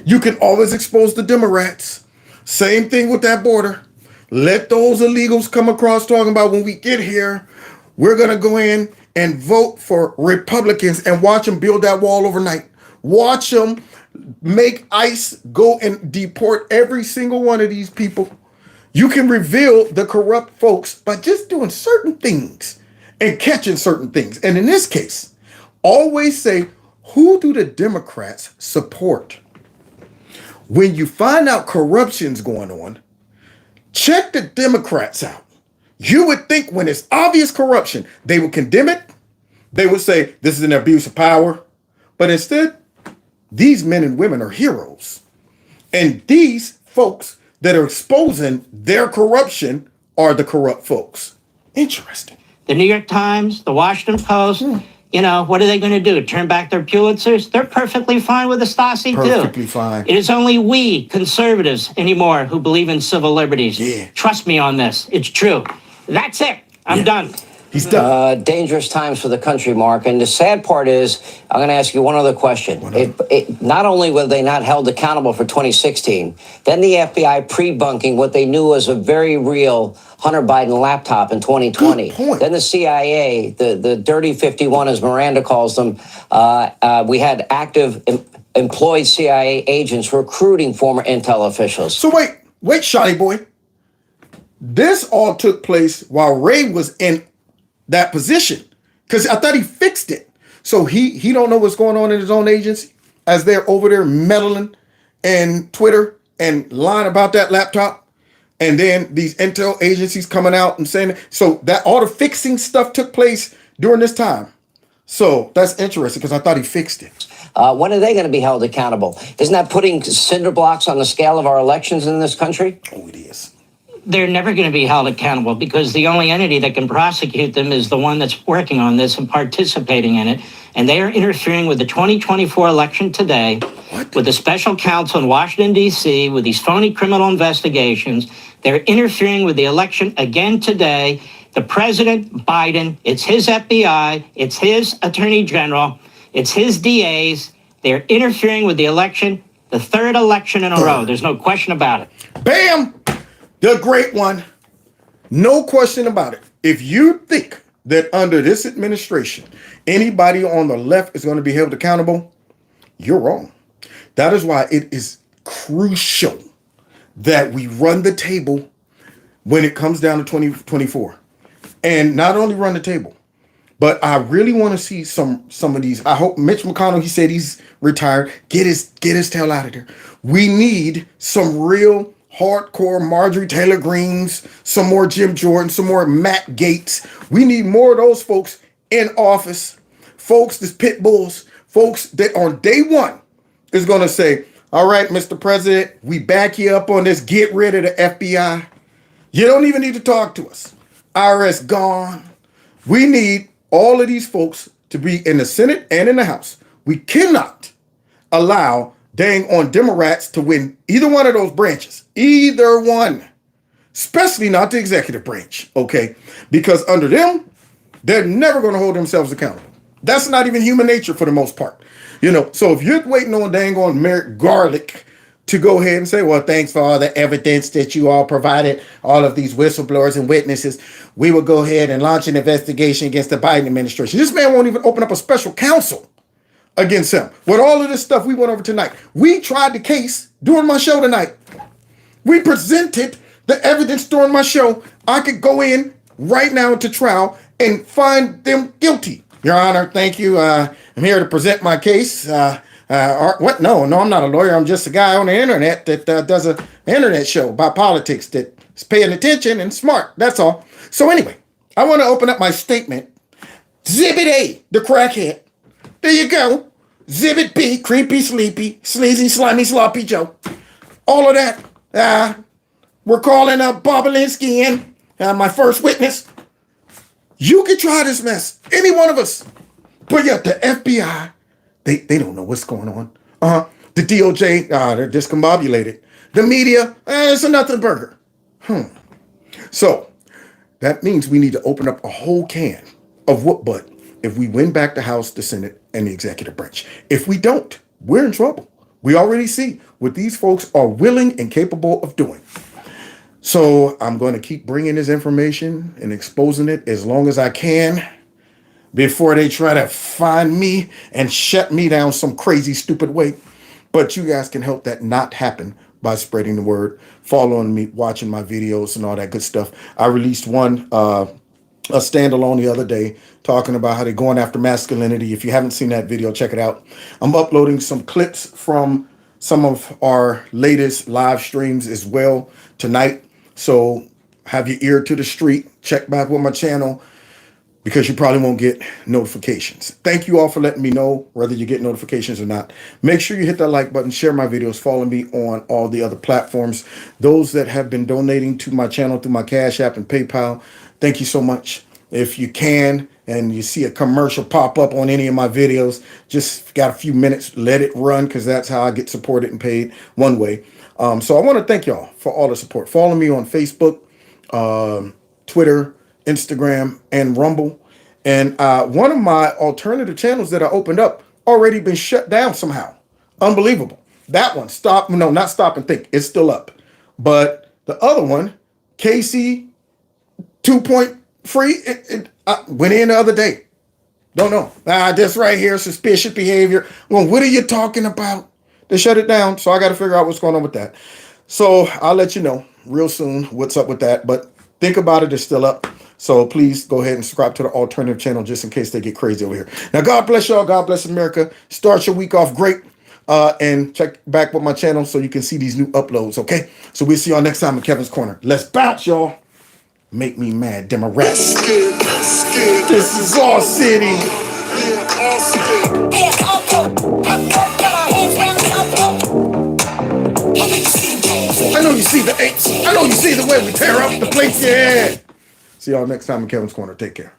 You can always expose the Democrats. Same thing with that border. Let those illegals come across talking about when we get here, we're going to go in and vote for Republicans and watch them build that wall overnight. Watch them make ICE go and deport every single one of these people. You can reveal the corrupt folks by just doing certain things and catching certain things. And in this case, always say, who do the Democrats support? When you find out corruption's going on, check the Democrats out. You would think when it's obvious corruption, they would condemn it. They would say this is an abuse of power. But instead, these men and women are heroes. And these folks that are exposing their corruption are the corrupt folks. Interesting. The New York Times, the Washington Post, you know, what are they going to do? Turn back their Pulitzers? They're perfectly fine with the Stasi, too. Perfectly fine. It is only we, conservatives, anymore who believe in civil liberties. Yeah. Trust me on this. It's true. That's it. I'm done. He's done. Dangerous times for the country, Mark. And the sad part is, I'm going to ask you one other question. Not only were they not held accountable for 2016, then the FBI pre-bunking what they knew was a very real Hunter Biden laptop in 2020. Then the CIA, the Dirty 51, as Miranda calls them, we had active employed CIA agents recruiting former intel officials. So wait, Shotty boy. This all took place while Ray was in that position, because I thought he fixed it. So he don't know what's going on in his own agency as they're over there meddling and Twitter and lying about that laptop. And then these intel agencies coming out and saying, so that all the fixing stuff took place during this time. So that's interesting because I thought he fixed it. When are they going to be held accountable? Isn't that putting cinder blocks on the scale of our elections in this country? Oh, it is. They're never going to be held accountable because the only entity that can prosecute them is the one that's working on this and participating in it. And they are interfering with the 2024 election today with the special counsel in Washington, D.C., with these phony criminal investigations. They're interfering with the election again today. The President Biden, it's his FBI, it's his Attorney General, it's his DAs. They're interfering with the election, the third election in a row. There's no question about it. Bam! The great one. No question about it. If you think that under this administration, anybody on the left is going to be held accountable, you're wrong. That is why it is crucial that we run the table when it comes down to 2024. And not only run the table, but I really want to see some of these. I hope Mitch McConnell, he said he's retired. Get his tail out of there. We need some real hardcore Marjorie Taylor Greens, some more Jim Jordan, some more Matt Gaetz. We need more of those folks in office. Folks, this pit bulls, folks that on day one is going to say, all right, Mr. President, we back you up on this. Get rid of the FBI. You don't even need to talk to us. IRS gone. We need all of these folks to be in the Senate and in the House. We cannot allow dang on Democrats to win either one of those branches. Either one. Especially not the executive branch, okay? Because under them, they're never going to hold themselves accountable. That's not even human nature for the most part. You know, so if you're waiting on dang on Merrick Garlick to go ahead and say, well, thanks for all the evidence that you all provided, all of these whistleblowers and witnesses, we will go ahead and launch an investigation against the Biden administration. This man won't even open up a special counsel against him. With all of this stuff we went over tonight, we tried the case during my show tonight. We presented the evidence during my show. I could go in right now to trial and find them guilty. Your Honor, thank you. I'm here to present my case. What? No, I'm not a lawyer. I'm just a guy on the internet that does an internet show about politics that's paying attention and smart. That's all. So anyway, I want to open up my statement. Exhibit A, the crackhead. There you go. Exhibit B, creepy, sleepy, sleazy, slimy, sloppy Joe. All of that. We're calling up Bobolinsky in, my first witness. You can try this mess. Any one of us. But yet the FBI, they don't know what's going on. The DOJ, they're discombobulated. The media, it's a nothing burger. So that means we need to open up a whole can of whoop butt if we win back the House, the Senate, and the executive branch. If we don't, we're in trouble. We already see what these folks are willing and capable of doing. So I'm going to keep bringing this information and exposing it as long as I can before they try to find me and shut me down some crazy, stupid way. But you guys can help that not happen by spreading the word, following me, watching my videos and all that good stuff. I released one, a standalone the other day, talking about how they're going after masculinity. If you haven't seen that video, check it out. I'm uploading some clips from some of our latest live streams as well tonight. So have your ear to the street. Check back with my channel, because you probably won't get notifications. Thank you all for letting me know whether you get notifications or not. Make sure you hit that like button, share my videos, follow me on all the other platforms. Those that have been donating to my channel through my Cash App and PayPal, thank you so much. If you can, and you see a commercial pop up on any of my videos, just got a few minutes, let it run, because that's how I get supported and paid one way. So I want to thank y'all for all the support. Follow me on Facebook, Twitter, Instagram, and Rumble. And one of my alternative channels that I opened up already been shut down somehow. Unbelievable. That one, not Stop and Think. It's still up. But the other one, KC 2 Free, it went in the other day. Don't know. This right here, suspicious behavior. Well, what are you talking about? They shut it down. So I got to figure out what's going on with that. So I'll let you know real soon what's up with that. But think about it. It's still up. So please go ahead and subscribe to the alternative channel just in case they get crazy over here. Now, God bless y'all. God bless America. Start your week off great. And check back with my channel so you can see these new uploads, okay? So we'll see y'all next time in Kevin's Corner. Let's bounce, y'all. Make me mad, Democrats. This is our city. I know you see the eights. I know you see the way we tear up the place. Yeah. See y'all next time in Kevin's Corner. Take care.